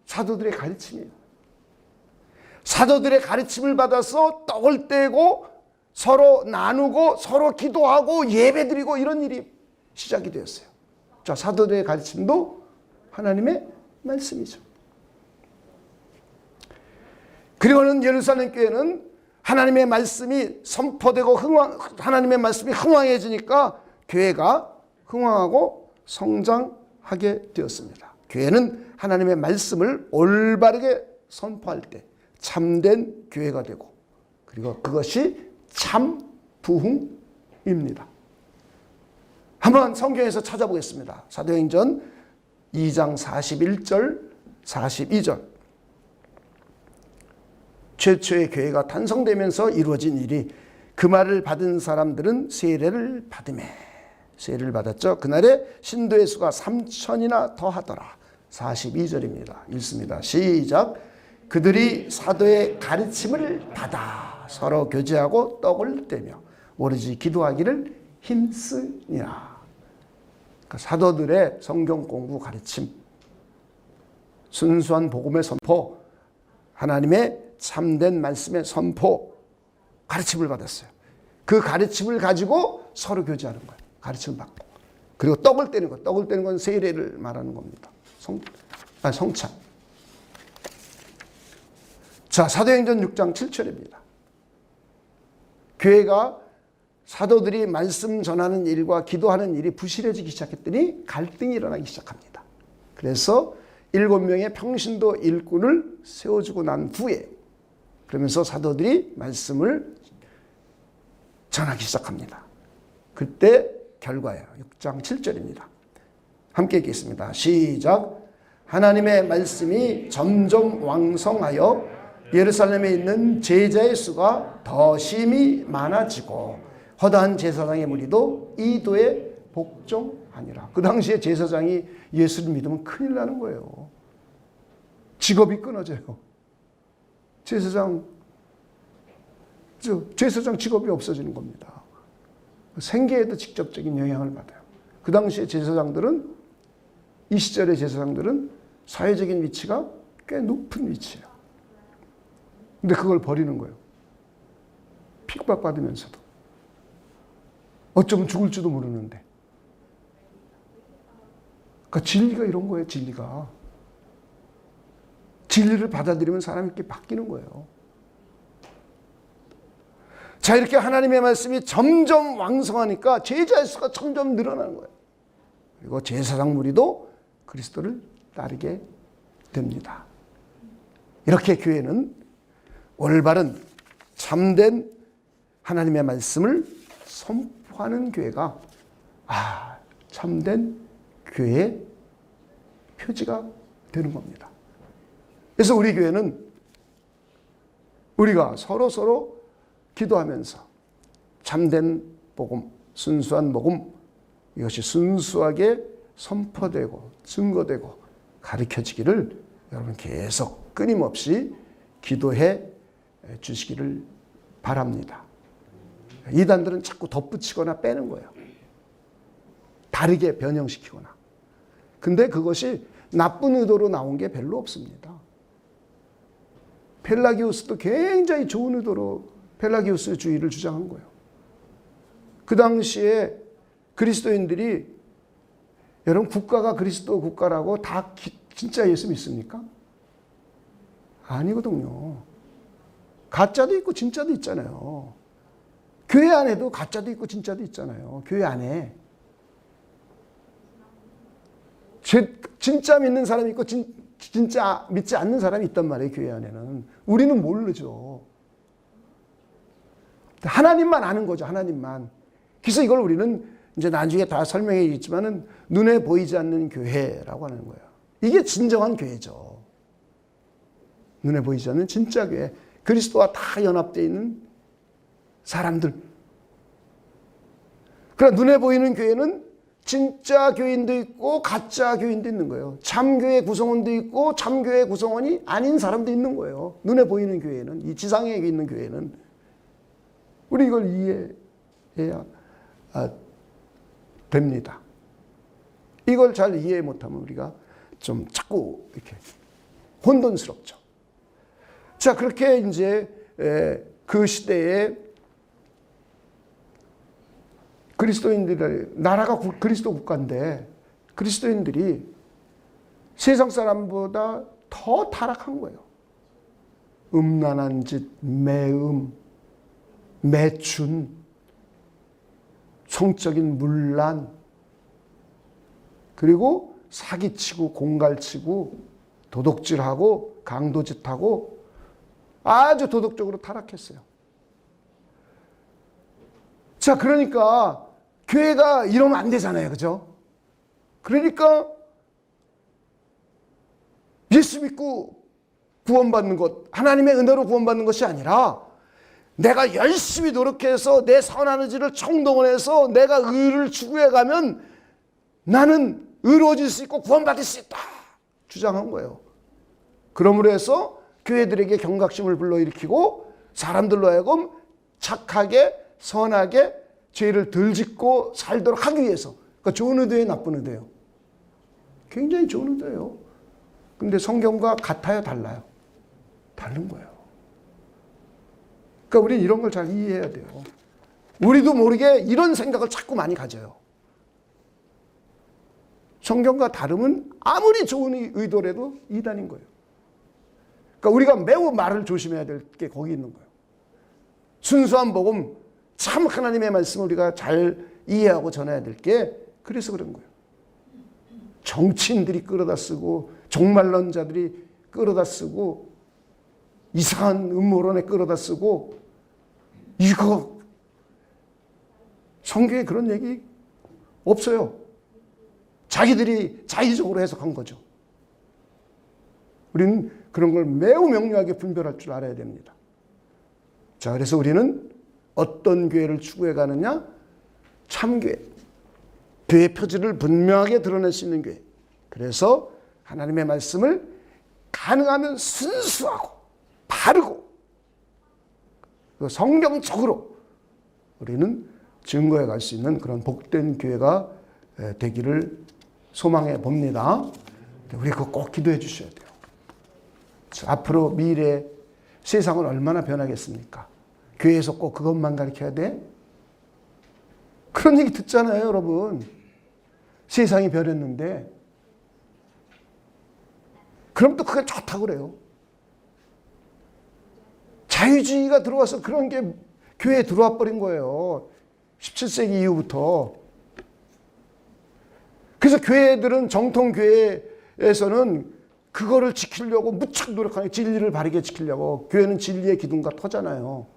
사도들의 가르침이에요. 사도들의 가르침을 받아서 떡을 떼고 서로 나누고 서로 기도하고 예배드리고 이런 일이 시작이 되었어요. 자, 사도들의 가르침도 하나님의 말씀이죠. 그리고는 예루살렘 교회는 하나님의 말씀이 선포되고 하나님의 말씀이 흥왕해지니까 교회가 흥왕하고 성장하게 되었습니다. 교회는 하나님의 말씀을 올바르게 선포할 때 참된 교회가 되고, 그리고 그것이 참 부흥입니다. 한번 성경에서 찾아보겠습니다. 사도행전 2장 41절 42절. 최초의 교회가 탄성되면서 이루어진 일이, 그 말을 받은 사람들은 세례를 받았죠. 그날에 신도의 수가 3,000이나 더하더라. 42절입니다. 읽습니다. 시작. 그들이 사도의 가르침을 받아 서로 교제하고 떡을 떼며 오로지 기도하기를 힘쓰니라. 그러니까 사도들의 성경 공부 가르침, 순수한 복음의 선포, 하나님의 참된 말씀의 선포, 가르침을 받았어요. 그 가르침을 가지고 서로 교제하는 거예요. 가르침을 받고. 그리고 떡을 떼는 것. 떡을 떼는 건 세례를 말하는 겁니다. 성찬. 자, 사도행전 6장 7절입니다. 교회가 사도들이 말씀 전하는 일과 기도하는 일이 부실해지기 시작했더니 갈등이 일어나기 시작합니다. 그래서 7명의 평신도 일꾼을 세워주고 난 후에, 그러면서 사도들이 말씀을 전하기 시작합니다. 그때 결과예요. 6장 7절입니다. 함께 읽겠습니다. 시작. 하나님의 말씀이 점점 왕성하여 예루살렘에 있는 제자의 수가 더 심히 많아지고 허다한 제사장의 무리도 이도에 복종하니라. 그 당시에 제사장이 예수를 믿으면 큰일 나는 거예요. 직업이 끊어져요. 제사장 직업이 없어지는 겁니다. 생계에도 직접적인 영향을 받아요. 그 당시에 제사장들은, 이 시절의 제사장들은 사회적인 위치가 꽤 높은 위치예요. 근데 그걸 버리는 거예요. 핍박받으면서도. 어쩌면 죽을지도 모르는데. 그러니까 진리가 이런 거예요. 진리가. 진리를 받아들이면 사람이 이렇게 바뀌는 거예요. 자, 이렇게 하나님의 말씀이 점점 왕성하니까 제자의 수가 점점 늘어나는 거예요. 그리고 제사장 무리도 그리스도를 따르게 됩니다. 이렇게 교회는 올바른 참된 하나님의 말씀을 선포하는 교회가 참된 교회의 표지가 되는 겁니다. 그래서 우리 교회는 우리가 서로 기도하면서 참된 복음, 순수한 복음, 이것이 순수하게 선포되고 증거되고 가르쳐지기를 여러분 계속 끊임없이 기도해 주시기를 바랍니다. 이단들은 자꾸 덧붙이거나 빼는 거예요. 다르게 변형시키거나. 근데 그것이 나쁜 의도로 나온 게 별로 없습니다. 펠라기우스도 굉장히 좋은 의도로 펠라기우스주의를 주장한 거예요. 그 당시에 그리스도인들이 여러분 국가가 그리스도 국가라고 다 진짜 예수 믿습니까? 아니거든요. 가짜도 있고 진짜도 있잖아요. 교회 안에도 가짜도 있고 진짜도 있잖아요. 교회 안에. 진짜 믿는 사람이 있고 진짜 믿지 않는 사람이 있단 말이에요. 교회 안에는. 우리는 모르죠. 하나님만 아는 거죠. 하나님만. 그래서 이걸 우리는 이제 나중에 다 설명해주겠지만은 눈에 보이지 않는 교회라고 하는 거예요. 이게 진정한 교회죠. 눈에 보이지 않는 진짜 교회. 그리스도와 다 연합되어 있는 사람들. 그러나 눈에 보이는 교회는 진짜 교인도 있고 가짜 교인도 있는 거예요. 참교회 구성원도 있고 참교회 구성원이 아닌 사람도 있는 거예요. 눈에 보이는 교회는, 이 지상에 있는 교회는. 우리 이걸 이해해야 됩니다. 이걸 잘 이해 못하면 우리가 좀 자꾸 이렇게 혼돈스럽죠. 자, 그렇게 이제 그 시대에 그리스도인들의 나라가 그리스도 국가인데 그리스도인들이 세상 사람보다 더 타락한 거예요. 음란한 짓, 매음, 매춘, 성적인 문란, 그리고 사기치고 공갈치고 도둑질하고 강도짓하고 아주 도덕적으로 타락했어요. 자, 그러니까 교회가 이러면 안 되잖아요. 그죠? 그러니까 예수 믿고 구원받는 것, 하나님의 은혜로 구원받는 것이 아니라 내가 열심히 노력해서 내 선한 의지를 총동원해서 내가 의를 추구해가면 나는 의로워질 수 있고 구원받을 수 있다 주장한 거예요. 그러므로 해서 교회들에게 경각심을 불러일으키고 사람들로 하여금 착하게 선하게 죄를 덜 짓고 살도록 하기 위해서. 그러니까 좋은 의도예요, 나쁜 의도예요? 굉장히 좋은 의도예요. 근데 성경과 같아요, 달라요? 다른 거예요. 그러니까 우리는 이런 걸 잘 이해해야 돼요. 우리도 모르게 이런 생각을 자꾸 많이 가져요. 성경과 다르면 아무리 좋은 의도라도 이단인 거예요. 그러니까 우리가 매우 말을 조심해야 될 게 거기 있는 거예요. 순수한 복음, 참 하나님의 말씀을 우리가 잘 이해하고 전해야 될 게 그래서 그런 거예요. 정치인들이 끌어다 쓰고 종말론자들이 끌어다 쓰고 이상한 음모론에 끌어다 쓰고 이거 성경에 그런 얘기 없어요. 자기들이 자의적으로 해석한 거죠. 우리는 그런 걸 매우 명료하게 분별할 줄 알아야 됩니다. 자, 그래서 우리는 어떤 교회를 추구해 가느냐? 참교회. 교회의 표지를 분명하게 드러낼 수 있는 교회. 그래서 하나님의 말씀을 가능하면 순수하고 바르고 성경적으로 우리는 증거해 갈 수 있는 그런 복된 교회가 되기를 소망해 봅니다. 우리 그거 꼭 기도해 주셔야 돼요. 앞으로 미래 세상은 얼마나 변하겠습니까? 교회에서 꼭 그것만 가르쳐야 돼? 그런 얘기 듣잖아요, 여러분. 세상이 변했는데. 그럼 또 그게 좋다고 그래요. 자유주의가 들어와서 그런 게 교회에 들어와 버린 거예요. 17세기 이후부터. 그래서 교회들은 정통 교회에서는 그거를 지키려고 무척 노력하는 진리를 바르게 지키려고. 교회는 진리의 기둥과 터잖아요.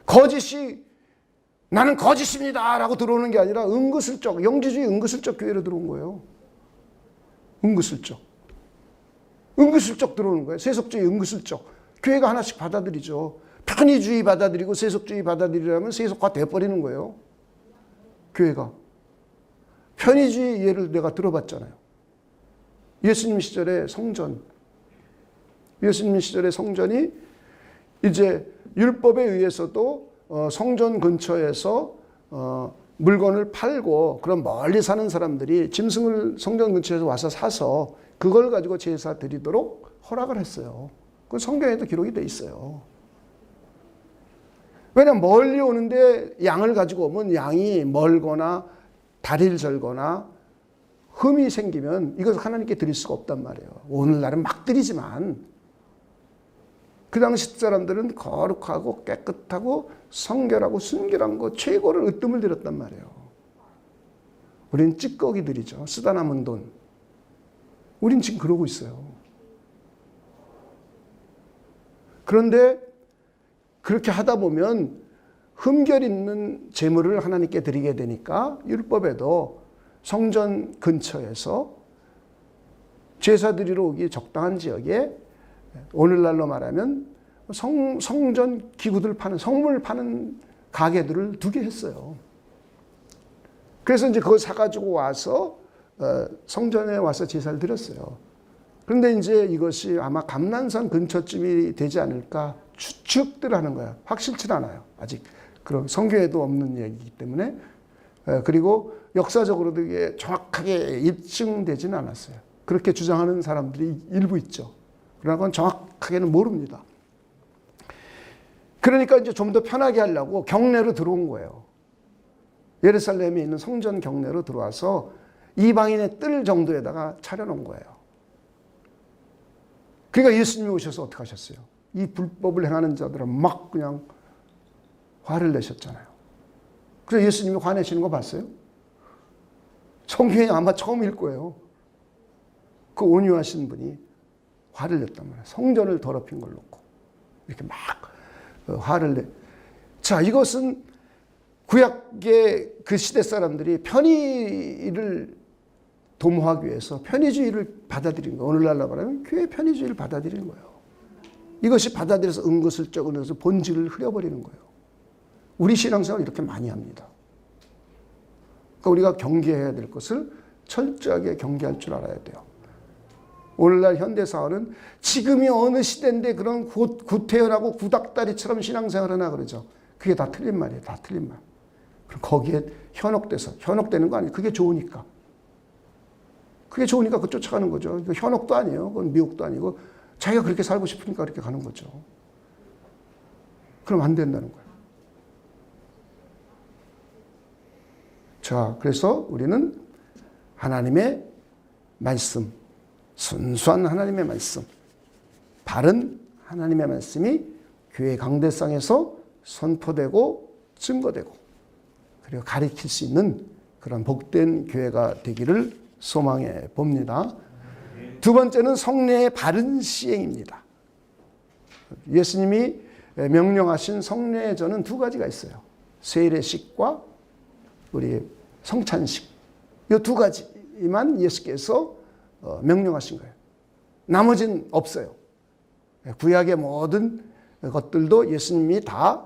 거짓이 나는 거짓입니다 라고 들어오는 게 아니라 은근슬쩍 영지주의 은근슬쩍 교회로 들어온 거예요. 은근슬쩍 들어오는 거예요. 세속주의 은근슬쩍 교회가 하나씩 받아들이죠. 편의주의 받아들이고 세속주의 받아들이려면 세속화 돼버리는 거예요. 교회가. 편의주의 예를 내가 들어봤잖아요. 예수님 시절에 성전. 예수님 시절에 성전이 이제 율법에 의해서도 성전 근처에서 물건을 팔고 그런 멀리 사는 사람들이 짐승을 성전 근처에서 와서 사서 그걸 가지고 제사 드리도록 허락을 했어요. 그건 성경에도 기록이 돼 있어요. 왜냐하면 멀리 오는데 양을 가지고 오면 양이 멀거나 다리를 절거나 흠이 생기면 이것을 하나님께 드릴 수가 없단 말이에요. 오늘날은 막 드리지만 그 당시 사람들은 거룩하고 깨끗하고 성결하고 순결한 거 최고를 으뜸을 드렸단 말이에요. 우리는 찌꺼기 드리죠. 쓰다 남은 돈. 우린 지금 그러고 있어요. 그런데 그렇게 하다 보면 흠결 있는 제물을 하나님께 드리게 되니까 율법에도 성전 근처에서 제사 드리러 오기 적당한 지역에 오늘날로 말하면 성전 기구들 파는 성물 파는 가게들을 두게 했어요. 그래서 이제 그거 사가지고 와서 성전에 와서 제사를 드렸어요. 그런데 이제 이것이 아마 감난산 근처쯤이 되지 않을까 추측들 하는 거야. 확실치 않아요. 아직 그런 성경에도 없는 얘기이기 때문에. 그리고 역사적으로도 이게 정확하게 입증되지는 않았어요. 그렇게 주장하는 사람들이 일부 있죠. 그러나 그건 정확하게는 모릅니다. 그러니까 이제 좀 더 편하게 하려고 경내로 들어온 거예요. 예루살렘에 있는 성전 경내로 들어와서 이방인의 뜰 정도에다가 차려놓은 거예요. 그러니까 예수님이 오셔서 어떻게 하셨어요? 이 불법을 행하는 자들은 막 그냥 화를 내셨잖아요. 그래서 예수님이 화내시는 거 봤어요? 성경에 아마 처음일 거예요. 그 온유하신 분이 화를 냈단 말이에요. 성전을 더럽힌 걸 놓고 이렇게 막 화를 내. 자, 이것은 구약의 그 시대 사람들이 편의를 도모하기 위해서 편의주의를 받아들인 거예요. 오늘날로 말하면 교회 편의주의를 받아들이는 거예요. 이것이 받아들여서 은근슬쩍 은어서 본질을 흐려버리는 거예요. 우리 신앙생활 이렇게 많이 합니다. 그러니까 우리가 경계해야 될 것을 철저하게 경계할 줄 알아야 돼요. 오늘날 현대사회는 지금이 어느 시대인데 그런 구태연하고 구닥다리처럼 신앙생활을 하나 그러죠. 그게 다 틀린 말이에요. 다 틀린 말. 그럼 거기에 현혹되는 거 아니에요. 그게 좋으니까. 그게 좋으니까 그 쫓아가는 거죠. 현혹도 아니에요. 그건 미혹도 아니고 자기가 그렇게 살고 싶으니까 그렇게 가는 거죠. 그럼 안 된다는 거예요. 자, 그래서 우리는 하나님의 말씀, 순수한 하나님의 말씀, 바른 하나님의 말씀이 교회 강대상에서 선포되고 증거되고 그리고 가르칠 수 있는 그런 복된 교회가 되기를 소망해 봅니다. 두 번째는 성례의 바른 시행입니다. 예수님이 명령하신 성례의 전은 두 가지가 있어요. 세례식과 우리 성찬식. 이 두 가지만 예수께서 명령하신 거예요. 나머지는 없어요. 구약의 모든 것들도 예수님께서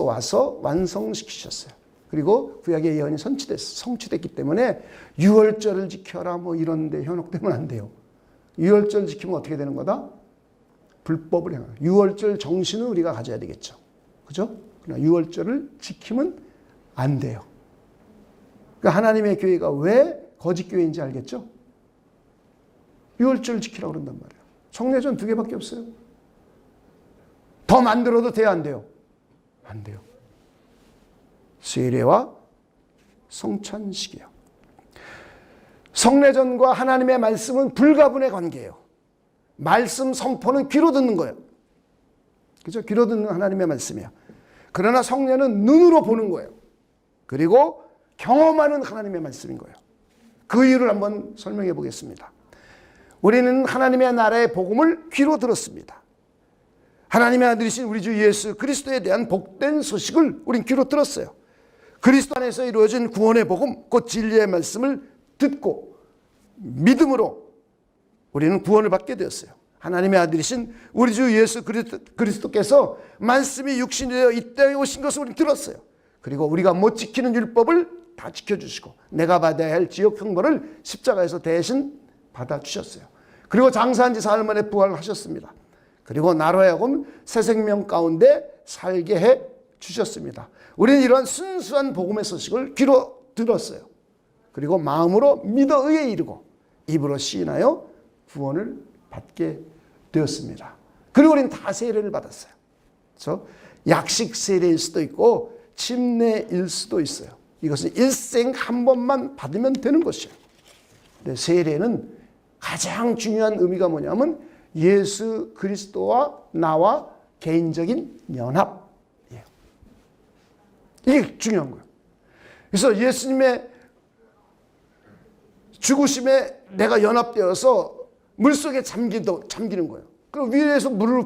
와서 완성시키셨어요. 그리고 구약의 예언이 성취됐기 때문에 유월절을 지켜라 뭐 이런데 현혹되면 안 돼요. 유월절 지키면 어떻게 되는 거다? 불법을 행하는. 유월절 정신은 우리가 가져야 되겠죠. 그죠? 그러나 유월절을 지키면 안 돼요. 그러니까 하나님의 교회가 왜 거짓 교회인지 알겠죠? 유월절 지키라고 그런단 말이에요. 성례전 2개밖에 없어요. 더 만들어도 돼요, 안 돼요? 안 돼요. 세례와 성찬식이요. 성례전과 하나님의 말씀은 불가분의 관계예요. 말씀 선포는 귀로 듣는 거예요. 그죠? 귀로 듣는 하나님의 말씀이에요. 그러나 성례는 눈으로 보는 거예요. 그리고 경험하는 하나님의 말씀인 거예요. 그 이유를 한번 설명해 보겠습니다. 우리는 하나님의 나라의 복음을 귀로 들었습니다. 하나님의 아들이신 우리 주 예수 그리스도에 대한 복된 소식을 우린 귀로 들었어요. 그리스도 안에서 이루어진 구원의 복음, 곧 진리의 말씀을 듣고 믿음으로 우리는 구원을 받게 되었어요. 하나님의 아들이신 우리 주 예수 그리스도께서 말씀이 육신이 되어 이 땅에 오신 것을 우리는 들었어요. 그리고 우리가 못 지키는 율법을 다 지켜주시고 내가 받아야 할 지옥 형벌을 십자가에서 대신 받아주셨어요. 그리고 장사한 지 사흘 만에 부활하셨습니다. 그리고 나로 하여금 새 생명 가운데 살게 해 주셨습니다. 우리는 이러한 순수한 복음의 소식을 귀로 들었어요. 그리고 마음으로 믿어 의에 이르고 입으로 시인하여 구원을 받게 되었습니다. 그리고 우리는 다 세례를 받았어요. 그래서 약식 세례일 수도 있고 침례일 수도 있어요. 이것은 일생 한 번만 받으면 되는 것이에요. 근데 세례는 가장 중요한 의미가 뭐냐면 예수 그리스도와 나와 개인적인 연합이에요. 이게 중요한 거예요. 그래서 예수님의 죽으심에 내가 연합되어서 물속에 잠기는 거예요. 그럼 위에서 물을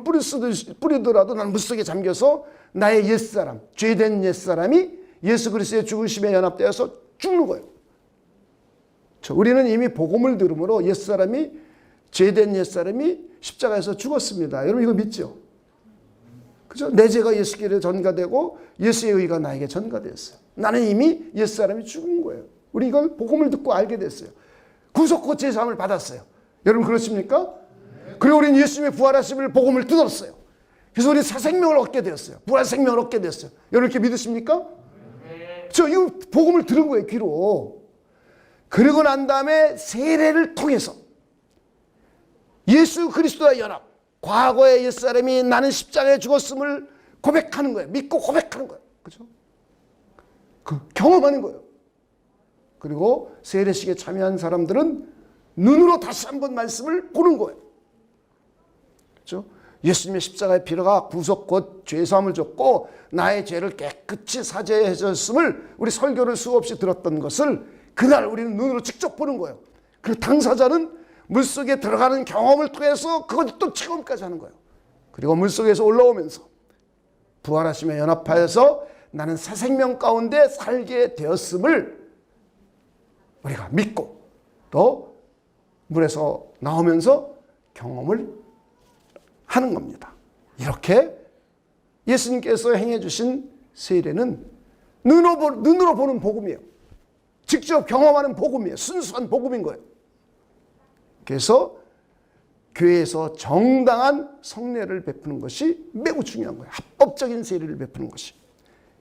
뿌리더라도 나는 물속에 잠겨서 나의 옛사람, 죄된 옛사람이 예수 그리스도의 죽으심에 연합되어서 죽는 거예요. 우리는 이미 복음을 들음으로 옛사람이, 죄된 옛사람이 십자가에서 죽었습니다. 여러분 이거 믿죠? 그죠? 내 죄가 예수께 전가되고 예수의 의가 나에게 전가되었어요. 나는 이미 옛사람이 죽은 거예요. 우리 이걸 복음을 듣고 알게 됐어요. 구속고 제사함을 받았어요. 여러분 그렇습니까? 그리고 우리는 예수님의 부활하심을 복음을 들었어요. 그래서 우리는 새 생명을 얻게 되었어요. 부활 생명을 얻게 됐어요. 여러분 이렇게 믿으십니까? 저 이거 복음을 들은 거예요, 귀로. 그러고 난 다음에 세례를 통해서 예수 그리스도와 연합, 과거의 옛사람이 나는 십자가에 죽었음을 고백하는 거예요. 믿고 고백하는 거예요. 그죠? 경험하는 거예요. 그리고 세례식에 참여한 사람들은 눈으로 다시 한번 말씀을 보는 거예요. 그렇죠? 예수님의 십자가의 피가 구속 곧 죄사함을 줬고 나의 죄를 깨끗이 사죄해 줬음을 우리 설교를 수없이 들었던 것을 그날 우리는 눈으로 직접 보는 거예요. 그 당사자는 물속에 들어가는 경험을 통해서 그걸 또 체험까지 하는 거예요. 그리고 물속에서 올라오면서 부활하심에 연합하여서 나는 새 생명 가운데 살게 되었음을 우리가 믿고 또 물에서 나오면서 경험을 하는 겁니다. 이렇게 예수님께서 행해 주신 세례는 눈으로 보는 복음이에요. 직접 경험하는 복음이에요. 순수한 복음인 거예요. 그래서 교회에서 정당한 성례를 베푸는 것이 매우 중요한 거예요. 합법적인 세례를 베푸는 것이.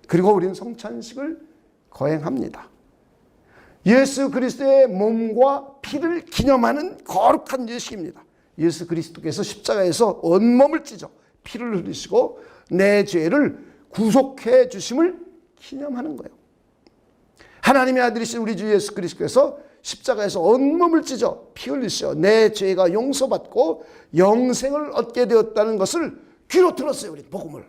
그리고 우리는 성찬식을 거행합니다. 예수 그리스도의 몸과 피를 기념하는 거룩한 예식입니다. 예수 그리스도께서 십자가에서 온몸을 찢어 피를 흘리시고 내 죄를 구속해 주심을 기념하는 거예요. 하나님의 아들이신 우리 주 예수 그리스도께서 십자가에서 온몸을 찢어 피 흘리시어 내 죄가 용서받고 영생을 얻게 되었다는 것을 귀로 들었어요. 우리 복음을.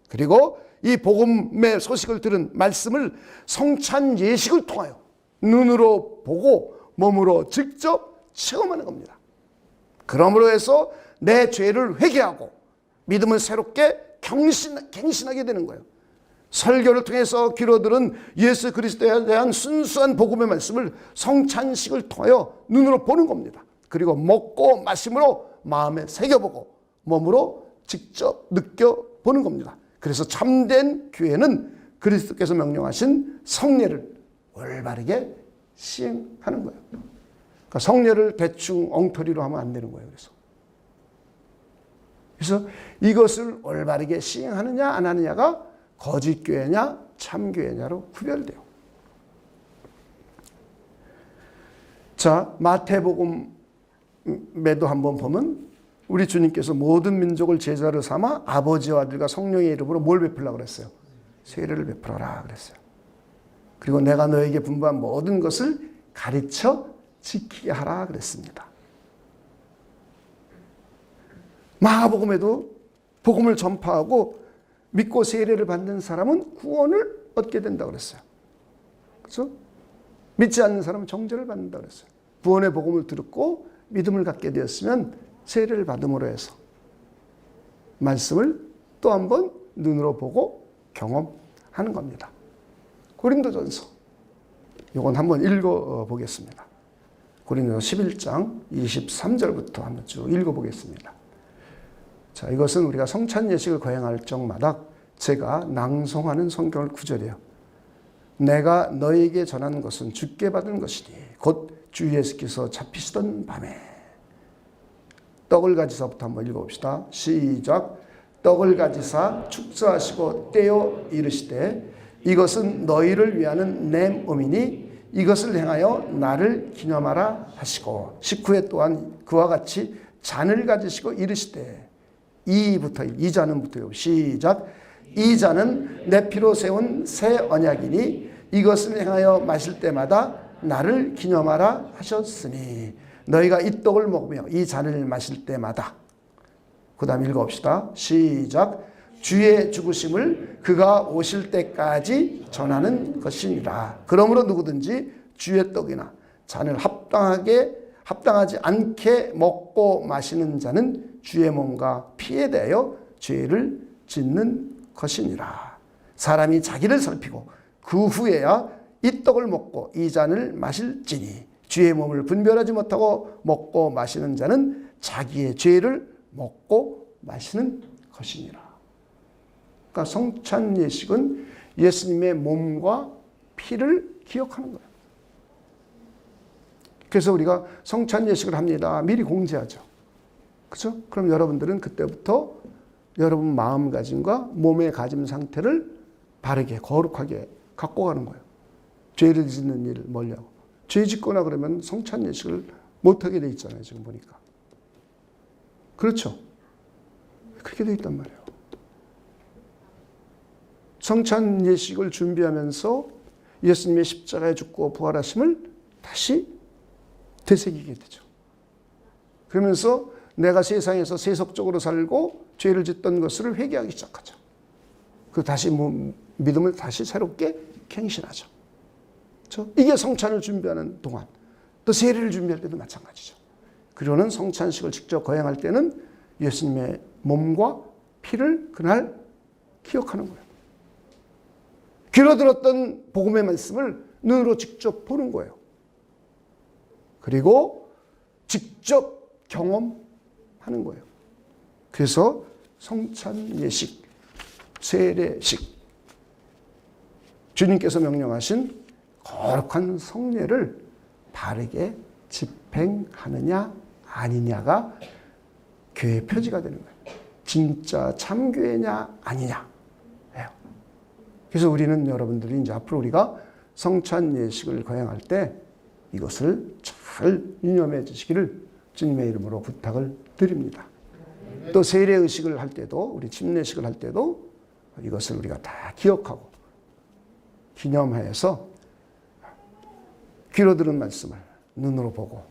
그리고 이 복음의 소식을 들은 말씀을 성찬 예식을 통하여 눈으로 보고 몸으로 직접 체험하는 겁니다. 그러므로 해서 내 죄를 회개하고 믿음을 새롭게 갱신하게 되는 거예요. 설교를 통해서 귀로 들은 예수 그리스도에 대한 순수한 복음의 말씀을 성찬식을 통하여 눈으로 보는 겁니다. 그리고 먹고 마심으로 마음에 새겨보고 몸으로 직접 느껴보는 겁니다. 그래서 참된 교회는 그리스도께서 명령하신 성례를 올바르게 시행하는 거예요. 그러니까 성례를 대충 엉터리로 하면 안 되는 거예요. 그래서 이것을 올바르게 시행하느냐 안 하느냐가 거짓 교회냐 참 교회냐로 구별돼요. 자, 마태복음에도 한번 보면 우리 주님께서 모든 민족을 제자로 삼아 아버지와 아들과 성령의 이름으로 뭘 베풀라고 그랬어요? 세례를 베풀어라 그랬어요. 그리고 내가 너에게 분부한 모든 것을 가르쳐 지키게 하라 그랬습니다. 마가복음에도 복음을 전파하고 믿고 세례를 받는 사람은 구원을 얻게 된다고 그랬어요. 그렇죠? 믿지 않는 사람은 정죄를 받는다고 그랬어요. 구원의 복음을 듣고 믿음을 갖게 되었으면 세례를 받음으로 해서 말씀을 또 한 번 눈으로 보고 경험하는 겁니다. 고린도전서 이건 한번 읽어보겠습니다. 고린도전서 11장 23절부터 한번 쭉 읽어보겠습니다. 자, 이것은 우리가 성찬 예식을 거행할 적마다 제가 낭송하는 성경을 구절이에요. 내가 너에게 전한 것은 주께 받은 것이니 곧 주 예수께서 잡히시던 밤에 떡을 가지사부터 한번 읽어봅시다. 시작. 떡을 가지사 축사하시고 떼어 이르시되 이것은 너희를 위하는 내 몸이니 이것을 행하여 나를 기념하라 하시고 19회 또한 그와 같이 잔을 가지시고 이르시되 이 잔은부터요. 시작. 이 잔은 내 피로 세운 새 언약이니 이것을 행하여 마실 때마다 나를 기념하라 하셨으니 너희가 이 떡을 먹으며 이 잔을 마실 때마다. 그 다음 읽어봅시다. 시작. 주의 죽으심을 그가 오실 때까지 전하는 것이니라. 그러므로 누구든지 주의 떡이나 잔을 합당하지 않게 먹고 마시는 자는 주의 몸과 피에 대하여 죄를 짓는 것이니라. 사람이 자기를 살피고 그 후에야 이 떡을 먹고 이 잔을 마실지니 주의 몸을 분별하지 못하고 먹고 마시는 자는 자기의 죄를 먹고 마시는 것이니라. 그러니까 성찬 예식은 예수님의 몸과 피를 기억하는 거예요. 그래서 우리가 성찬 예식을 합니다. 미리 공지하죠. 그렇죠? 그럼 여러분들은 그때부터 여러분 마음가짐과 몸의 가짐 상태를 바르게 거룩하게 갖고 가는 거예요. 죄를 짓는 일을 멀리하고. 죄 짓거나 그러면 성찬 예식을 못하게 돼 있잖아요. 지금 보니까. 그렇죠? 그렇게 돼 있단 말이에요. 성찬 예식을 준비하면서 예수님의 십자가에 죽고 부활하심을 다시 되새기게 되죠. 그러면서 내가 세상에서 세속적으로 살고 죄를 짓던 것을 회개하기 시작하죠. 그 다시 믿음을 다시 새롭게 갱신하죠. 그렇죠? 이게 성찬을 준비하는 동안, 또 세례를 준비할 때도 마찬가지죠. 그리고는 성찬식을 직접 거행할 때는 예수님의 몸과 피를 그날 기억하는 거예요. 귀로 들었던 복음의 말씀을 눈으로 직접 보는 거예요. 그리고 직접 경험하는 거예요. 그래서 성찬 예식, 세례식, 주님께서 명령하신 거룩한 성례를 바르게 집행하느냐 아니냐가 교회의 표지가 되는 거예요. 진짜 참교회냐 아니냐. 그래서 우리는 여러분들이 이제 앞으로 우리가 성찬 예식을 거행할 때 이것을 잘 유념해 주시기를 주님의 이름으로 부탁을 드립니다. 또 세례 의식을 할 때도, 우리 침례식을 할 때도 이것을 우리가 다 기억하고 기념하여서 귀로 들은 말씀을 눈으로 보고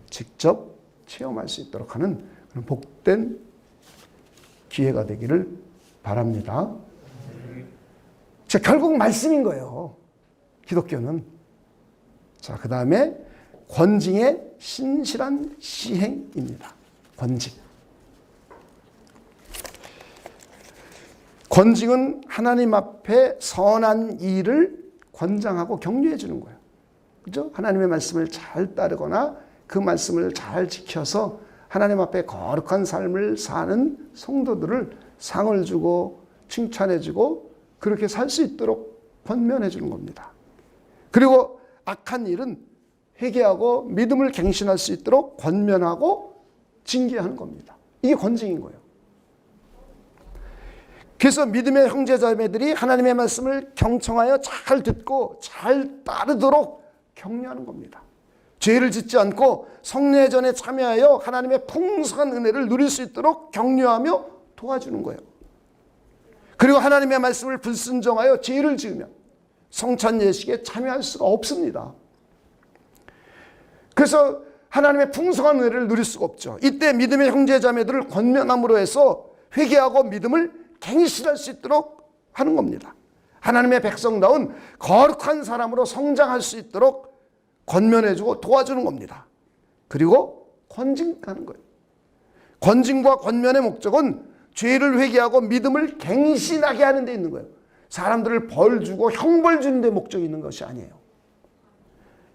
직접 체험할 수 있도록 하는 그런 복된 기회가 되기를 바랍니다. 자, 결국 말씀인 거예요. 기독교는. 자, 그 다음에 권징의 신실한 시행입니다. 권징. 권징은 하나님 앞에 선한 일을 권장하고 격려해 주는 거예요. 그죠? 하나님의 말씀을 잘 따르거나 그 말씀을 잘 지켜서 하나님 앞에 거룩한 삶을 사는 성도들을 상을 주고 칭찬해 주고 그렇게 살 수 있도록 권면해 주는 겁니다. 그리고 악한 일은 회개하고 믿음을 갱신할 수 있도록 권면하고 징계하는 겁니다. 이게 권징인 거예요. 그래서 믿음의 형제자매들이 하나님의 말씀을 경청하여 잘 듣고 잘 따르도록 격려하는 겁니다. 죄를 짓지 않고 성례전에 참여하여 하나님의 풍성한 은혜를 누릴 수 있도록 격려하며 도와주는 거예요. 그리고 하나님의 말씀을 불순종하여 죄를 지으면 성찬 예식에 참여할 수가 없습니다. 그래서 하나님의 풍성한 은혜를 누릴 수가 없죠. 이때 믿음의 형제자매들을 권면함으로 해서 회개하고 믿음을 갱신할 수 있도록 하는 겁니다. 하나님의 백성다운 거룩한 사람으로 성장할 수 있도록 권면해주고 도와주는 겁니다. 그리고 권징하는 거예요. 권징과 권면의 목적은 죄를 회개하고 믿음을 갱신하게 하는 데 있는 거예요. 사람들을 벌 주고 형벌 주는 데 목적이 있는 것이 아니에요.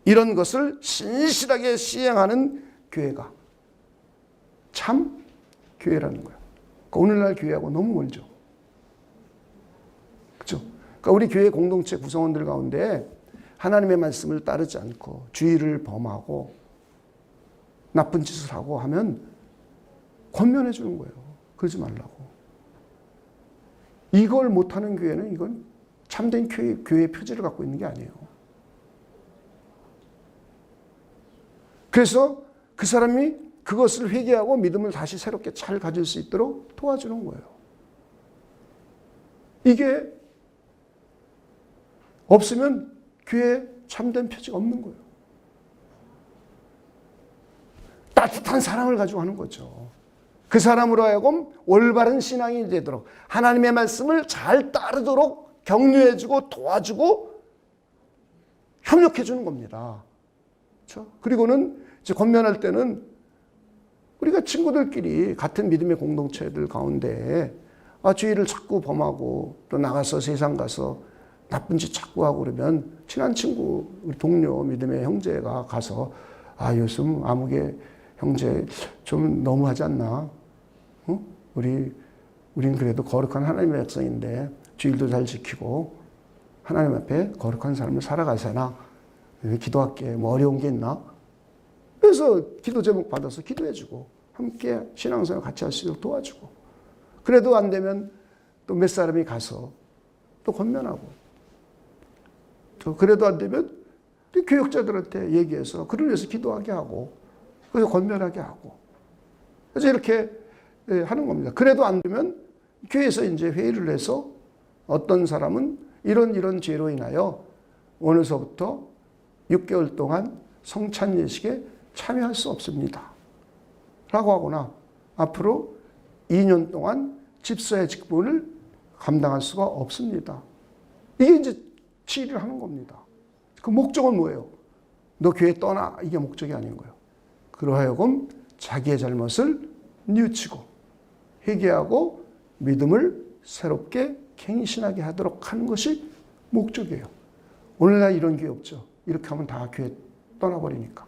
이런 것을 신실하게 시행하는 교회가 참 교회라는 거예요. 그러니까 오늘날 교회하고 너무 멀죠. 그렇죠? 그러니까 우리 교회 공동체 구성원들 가운데 하나님의 말씀을 따르지 않고 주의를 범하고 나쁜 짓을 하고 하면 권면해 주는 거예요. 그러지 말라고. 이걸 못하는 교회는 이건 참된 교회의 표지를 갖고 있는 게 아니에요. 그래서 그 사람이 그것을 회개하고 믿음을 다시 새롭게 잘 가질 수 있도록 도와주는 거예요. 이게 없으면 교회에 참된 표지가 없는 거예요. 따뜻한 사랑을 가지고 하는 거죠. 그 사람으로 하여금 올바른 신앙이 되도록 하나님의 말씀을 잘 따르도록 격려해주고 도와주고 협력해주는 겁니다. 그렇죠? 그리고는 이제 권면할 때는 우리가 친구들끼리 같은 믿음의 공동체들 가운데 죄를 자꾸 범하고 또 나가서 세상 가서 나쁜 짓 자꾸 하고 그러면 친한 친구, 우리 동료 믿음의 형제가 가서 요즘 아무개 형제 좀 너무하지 않나? 우린 그래도 거룩한 하나님의 백성인데 주일도 잘 지키고 하나님 앞에 거룩한 삶을 살아가잖아. 기도할게. 뭐 어려운 게 있나? 그래서 기도 제목 받아서 기도해주고 함께 신앙생활 같이 할 수 있도록 도와주고 그래도 안 되면 또 몇 사람이 가서 또 권면하고 또 그래도 안 되면 교역자들한테 얘기해서 그를 위해서 기도하게 하고 그래서 권면하게 하고 그래서 이렇게 하는 겁니다. 그래도 안 되면 교회에서 이제 회의를 해서 어떤 사람은 이런 죄로 인하여 오늘서부터 6개월 동안 성찬 예식에 참여할 수 없습니다. 라고 하거나 앞으로 2년 동안 집사의 직분을 감당할 수가 없습니다. 이게 이제 치의를 하는 겁니다. 그 목적은 뭐예요? 너 교회 떠나. 이게 목적이 아닌 거예요. 그러하여금 자기의 잘못을 뉘우치고 회개하고 믿음을 새롭게 갱신하게 하도록 하는 것이 목적이에요. 오늘날 이런 교회 없죠. 이렇게 하면 다 교회 떠나버리니까.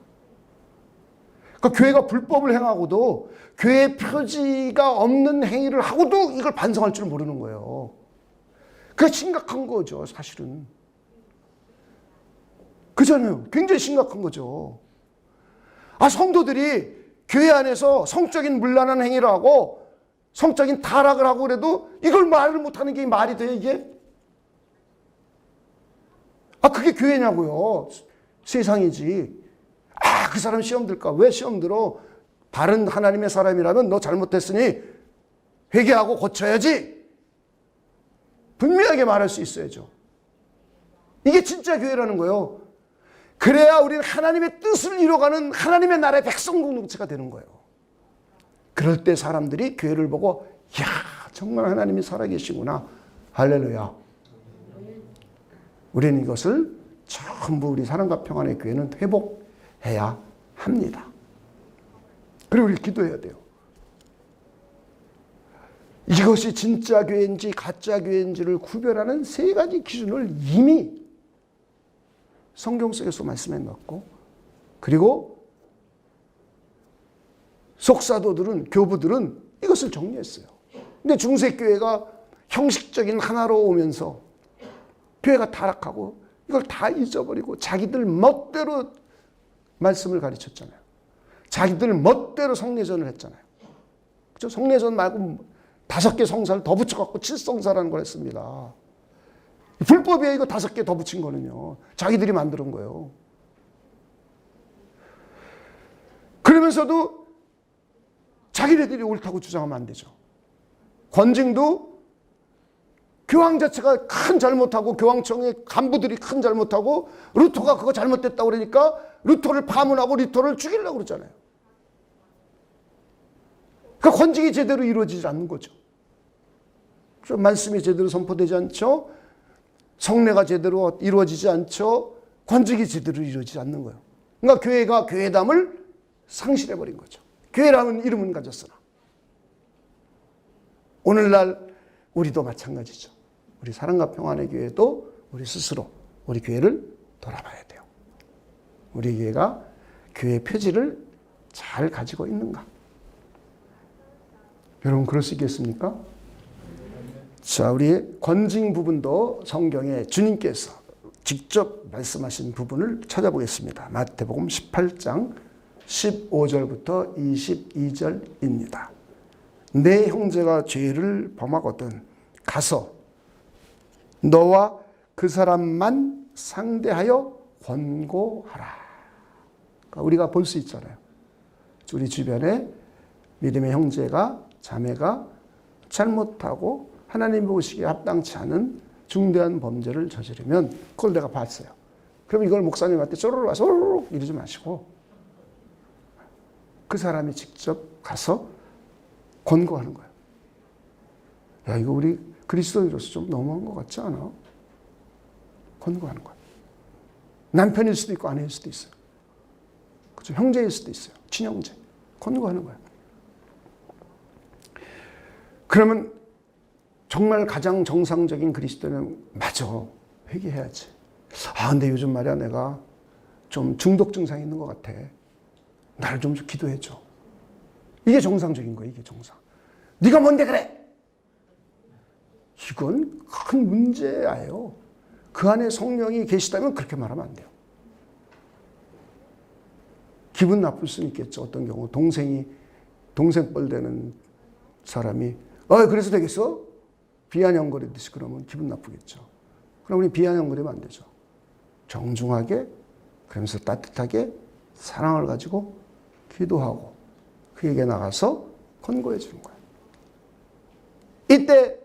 그러니까 교회가 불법을 행하고도 교회 표지가 없는 행위를 하고도 이걸 반성할 줄 모르는 거예요. 그게 심각한 거죠, 사실은. 그잖아요. 굉장히 심각한 거죠. 성도들이 교회 안에서 성적인 문란한 행위를 하고 성적인 타락을 하고 그래도 이걸 말을 못하는 게 말이 돼요, 이게? 그게 교회냐고요. 세상이지. 그 사람 시험 들까? 왜 시험 들어? 바른 하나님의 사람이라면 너 잘못했으니 회개하고 고쳐야지. 분명하게 말할 수 있어야죠. 이게 진짜 교회라는 거예요. 그래야 우리는 하나님의 뜻을 이뤄가는 하나님의 나라의 백성 공동체가 되는 거예요. 그럴 때 사람들이 교회를 보고 이야 정말 하나님이 살아계시구나. 할렐루야. 우리는 이것을 전부 우리 사랑과 평안의 교회는 회복해야 합니다. 그리고 우리 기도해야 돼요. 이것이 진짜 교회인지 가짜 교회인지를 구별하는 세 가지 기준을 이미 성경 속에서 말씀해 놨고 그리고 속사도들은 교부들은 이것을 정리했어요. 근데 중세교회가 형식적인 하나로 오면서 교회가 타락하고 이걸 다 잊어버리고 자기들 멋대로 말씀을 가르쳤잖아요. 자기들 멋대로 성례전을 했잖아요. 그렇죠? 성례전 말고 5개 성사를 더 붙여갖고 7성사라는 걸 했습니다. 불법이에요. 이거 5개 더 붙인 거는요. 자기들이 만드는 거예요. 그러면서도 자기네들이 옳다고 주장하면 안 되죠. 권징도 교황 자체가 큰 잘못하고 교황청의 간부들이 큰 잘못하고 루터가 그거 잘못됐다고 그러니까 루터를 파문하고 루터를 죽이려고 그러잖아요. 그 권징이 제대로 이루어지지 않는 거죠. 말씀이 제대로 선포되지 않죠. 성례가 제대로 이루어지지 않죠. 권징이 제대로 이루어지지 않는 거예요. 그러니까 교회가 교회담을 상실해버린 거죠. 교회라는 이름은 가졌으나. 오늘날 우리도 마찬가지죠. 우리 사랑과 평안의 교회도 우리 스스로 우리 교회를 돌아봐야 돼요. 우리 교회가 교회 표지를 잘 가지고 있는가? 여러분 그럴 수 있겠습니까? 자, 우리 권징 부분도 성경에 주님께서 직접 말씀하신 부분을 찾아보겠습니다. 마태복음 18장 15절부터 22절입니다. 내 형제가 죄를 범하거든 가서 너와 그 사람만 상대하여 권고하라. 그러니까 우리가 볼 수 있잖아요. 우리 주변에 믿음의 형제가 자매가 잘못하고 하나님 보시기에 합당치 않은 중대한 범죄를 저지르면 그걸 내가 봤어요. 그럼 이걸 목사님한테 쪼르르 와서 쪼르르 이러지 마시고 그 사람이 직접 가서 권고하는 거예요. 야, 이거 우리 그리스도인으로서 좀 너무한 것 같지 않아? 권고하는 거예요. 남편일 수도 있고 아내일 수도 있어요. 그렇죠? 형제일 수도 있어요. 친형제. 권고하는 거예요. 그러면 정말 가장 정상적인 그리스도는 맞아. 회개해야지. 아, 근데 요즘 말이야 내가 좀 중독 증상이 있는 것 같아. 나를 좀 기도해줘. 이게 정상적인 거예요. 이게 정상. 네가 뭔데 그래? 이건 큰 문제예요. 그 안에 성령이 계시다면 그렇게 말하면 안 돼요. 기분 나쁠 수는 있겠죠. 어떤 경우 동생 뻘 되는 사람이 그래서 되겠어? 비아냥거리듯이 그러면 기분 나쁘겠죠. 그럼 우리 비아냥거리면 안 되죠. 정중하게 그러면서 따뜻하게 사랑을 가지고 기도하고 그에게 나가서 권고해 주는 거예요. 이때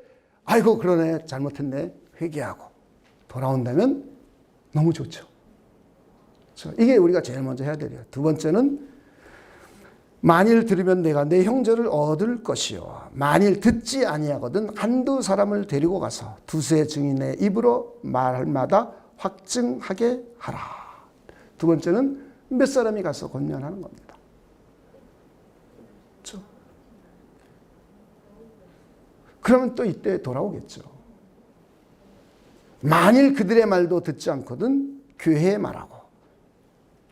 아이고 그러네 잘못했네 회개하고 돌아온다면 너무 좋죠. 이게 우리가 제일 먼저 해야 돼요. 두 번째는 만일 들으면 내가 내 형제를 얻을 것이요 만일 듣지 아니하거든 한두 사람을 데리고 가서 두세 증인의 입으로 말마다 확증하게 하라. 두 번째는 몇 사람이 가서 권면하는 겁니다. 그렇죠? 그러면 또 이때 돌아오겠죠. 만일 그들의 말도 듣지 않거든 교회에 말하고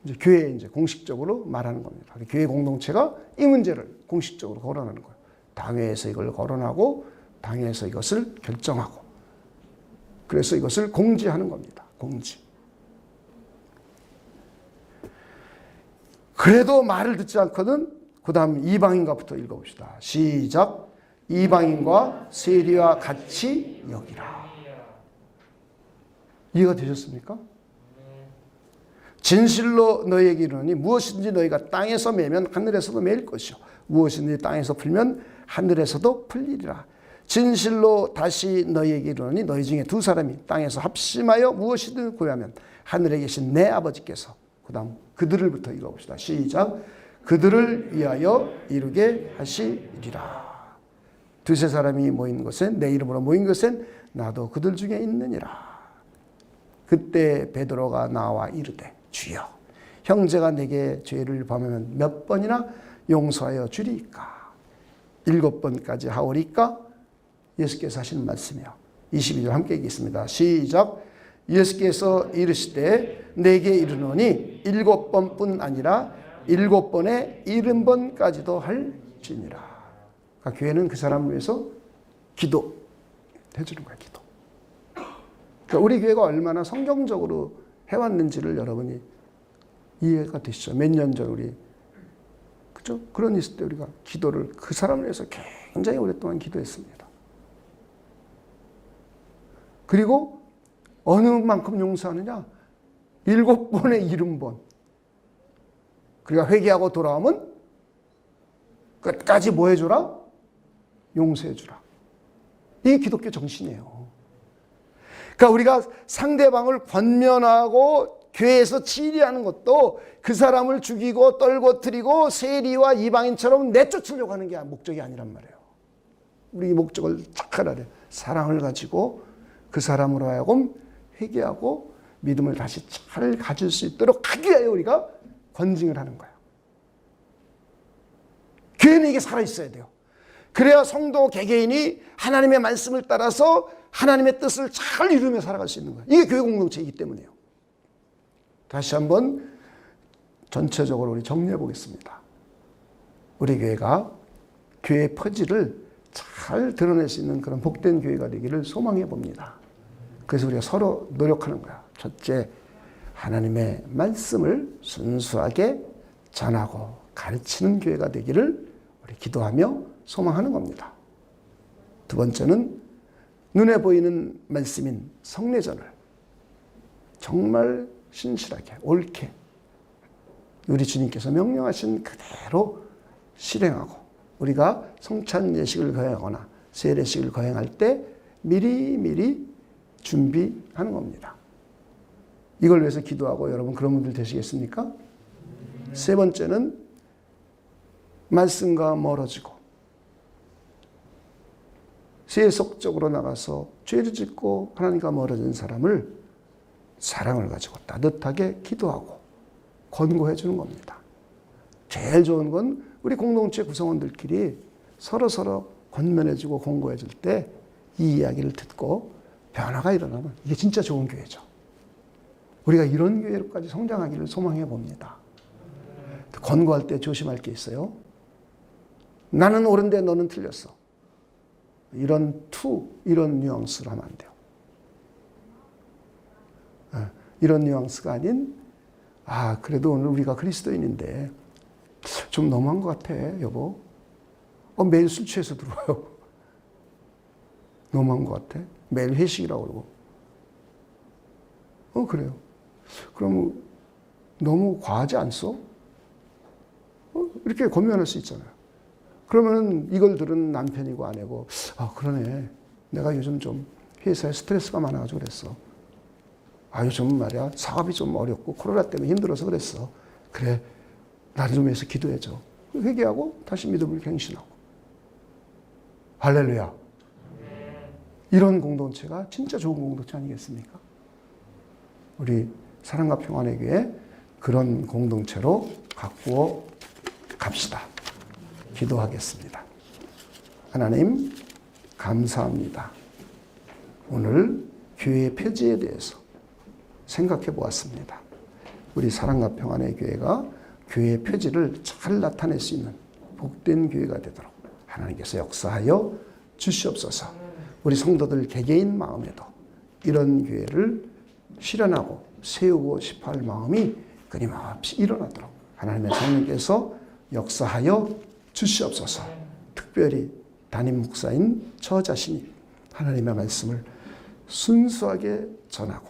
이제 교회에 이제 공식적으로 말하는 겁니다. 교회 공동체가 이 문제를 공식적으로 거론하는 거예요. 당회에서 이걸 거론하고 당회에서 이것을 결정하고 그래서 이것을 공지하는 겁니다. 공지. 그래도 말을 듣지 않거든 그 다음 이방인과부터 읽어봅시다. 시작. 이방인과 세리와 같이 여기라. 이해가 되셨습니까? 진실로 너희에게 이르노니 무엇이든지 너희가 땅에서 매면 하늘에서도 매일 것이요 무엇이든지 땅에서 풀면 하늘에서도 풀리리라. 진실로 다시 너희에게 이르노니 너희 중에 두 사람이 땅에서 합심하여 무엇이든 구하면 하늘에 계신 내 아버지께서 그 다음 그들을부터 읽어봅시다. 시작. 그들을 위하여 이루게 하시리라. 두세 사람이 모인 곳엔 내 이름으로 모인 곳엔 나도 그들 중에 있느니라. 그때 베드로가 나와 이르되 주여 형제가 내게 죄를 범하면 몇 번이나 용서하여 주리까? 7번까지 하오리까? 예수께서 하시는 말씀이요. 22절 함께 읽겠습니다. 시작. 예수께서 이르시되 내게 이르노니 7번뿐 아니라 7번에 70번까지도 할지니라. 그러니까 교회는 그 사람을 위해서 기도해 주는 거예요. 기도. 그러니까 우리 교회가 얼마나 성경적으로 해왔는지를 여러분이 이해가 되시죠. 몇 년 전 우리 그죠? 그런 있을 때 우리가 기도를 그 사람을 위해서 굉장히 오랫동안 기도했습니다. 그리고 어느 만큼 용서하느냐? 7번에 70번. 그러니까 회개하고 돌아오면 끝까지 뭐 해주라? 용서해주라. 이게 기독교 정신이에요. 그러니까 우리가 상대방을 권면하고 교회에서 치리하는 것도 그 사람을 죽이고 떨궈뜨리고 세리와 이방인처럼 내쫓으려고 하는 게 목적이 아니란 말이에요. 우리 목적을 잘 알아야 돼요. 사랑을 가지고 그 사람으로 하여금 회개하고 믿음을 다시 잘 가질 수 있도록 하기 위하여 우리가 권징을 하는 거예요. 교회는 이게 살아있어야 돼요. 그래야 성도 개개인이 하나님의 말씀을 따라서 하나님의 뜻을 잘 이루며 살아갈 수 있는 거예요. 이게 교회 공동체이기 때문이에요. 다시 한번 전체적으로 우리 정리해 보겠습니다. 우리 교회가 교회의 퍼즐을 잘 드러낼 수 있는 그런 복된 교회가 되기를 소망해 봅니다. 그래서 우리가 서로 노력하는 거야. 첫째, 하나님의 말씀을 순수하게 전하고 가르치는 교회가 되기를 우리 기도하며 소망하는 겁니다. 두 번째는 눈에 보이는 말씀인 성례전을 정말 신실하게 옳게 우리 주님께서 명령하신 그대로 실행하고 우리가 성찬 예식을 거행하거나 세례식을 거행할 때 미리 준비하는 겁니다. 이걸 위해서 기도하고 여러분 그런 분들 되시겠습니까? 세 번째는 말씀과 멀어지고 세속적으로 나가서 죄를 짓고 하나님과 멀어진 사람을 사랑을 가지고 따뜻하게 기도하고 권고해 주는 겁니다. 제일 좋은 건 우리 공동체 구성원들끼리 서로 권면해주고 권고해줄 때 이 이야기를 듣고 변화가 일어나면 이게 진짜 좋은 교회죠. 우리가 이런 교회로까지 성장하기를 소망해 봅니다. 권고할 때 조심할 게 있어요. 나는 옳은데 너는 틀렸어. 이런 뉘앙스로 하면 안 돼요. 이런 뉘앙스가 아닌, 그래도 오늘 우리가 그리스도인인데 좀 너무한 것 같아, 여보. 매일 술 취해서 들어와요. 너무한 것 같아. 매일 회식이라고 그러고. 그래요. 그럼 너무 과하지 않소? 이렇게 권면할 수 있잖아요. 그러면 이걸 들은 남편이고 아내고, 그러네. 내가 요즘 좀 회사에 스트레스가 많아가지고 그랬어. 요즘 말이야, 사업이 좀 어렵고 코로나 때문에 힘들어서 그랬어. 그래, 나를 좀 위해서 기도해줘. 회개하고 다시 믿음을 갱신하고. 할렐루야. 이런 공동체가 진짜 좋은 공동체 아니겠습니까? 우리 사랑과 평안의 교회 그런 공동체로 가꾸어 갑시다. 기도하겠습니다. 하나님 감사합니다. 오늘 교회의 표지에 대해서 생각해 보았습니다. 우리 사랑과 평안의 교회가 교회의 표지를 잘 나타낼 수 있는 복된 교회가 되도록 하나님께서 역사하여 주시옵소서. 우리 성도들 개개인 마음에도 이런 교회를 실현하고 세우고 싶어 할 마음이 끊임없이 일어나도록 하나님의 성령께서 역사하여 주시옵소서. 특별히 담임 목사인 저 자신이 하나님의 말씀을 순수하게 전하고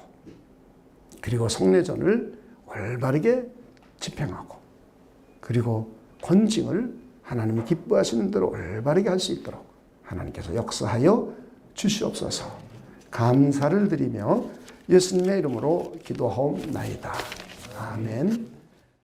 그리고 성례전을 올바르게 집행하고 그리고 권징을 하나님이 기뻐하시는 대로 올바르게 할 수 있도록 하나님께서 역사하여 주시옵소서. 감사를 드리며 예수님의 이름으로 기도하옵나이다. 아멘.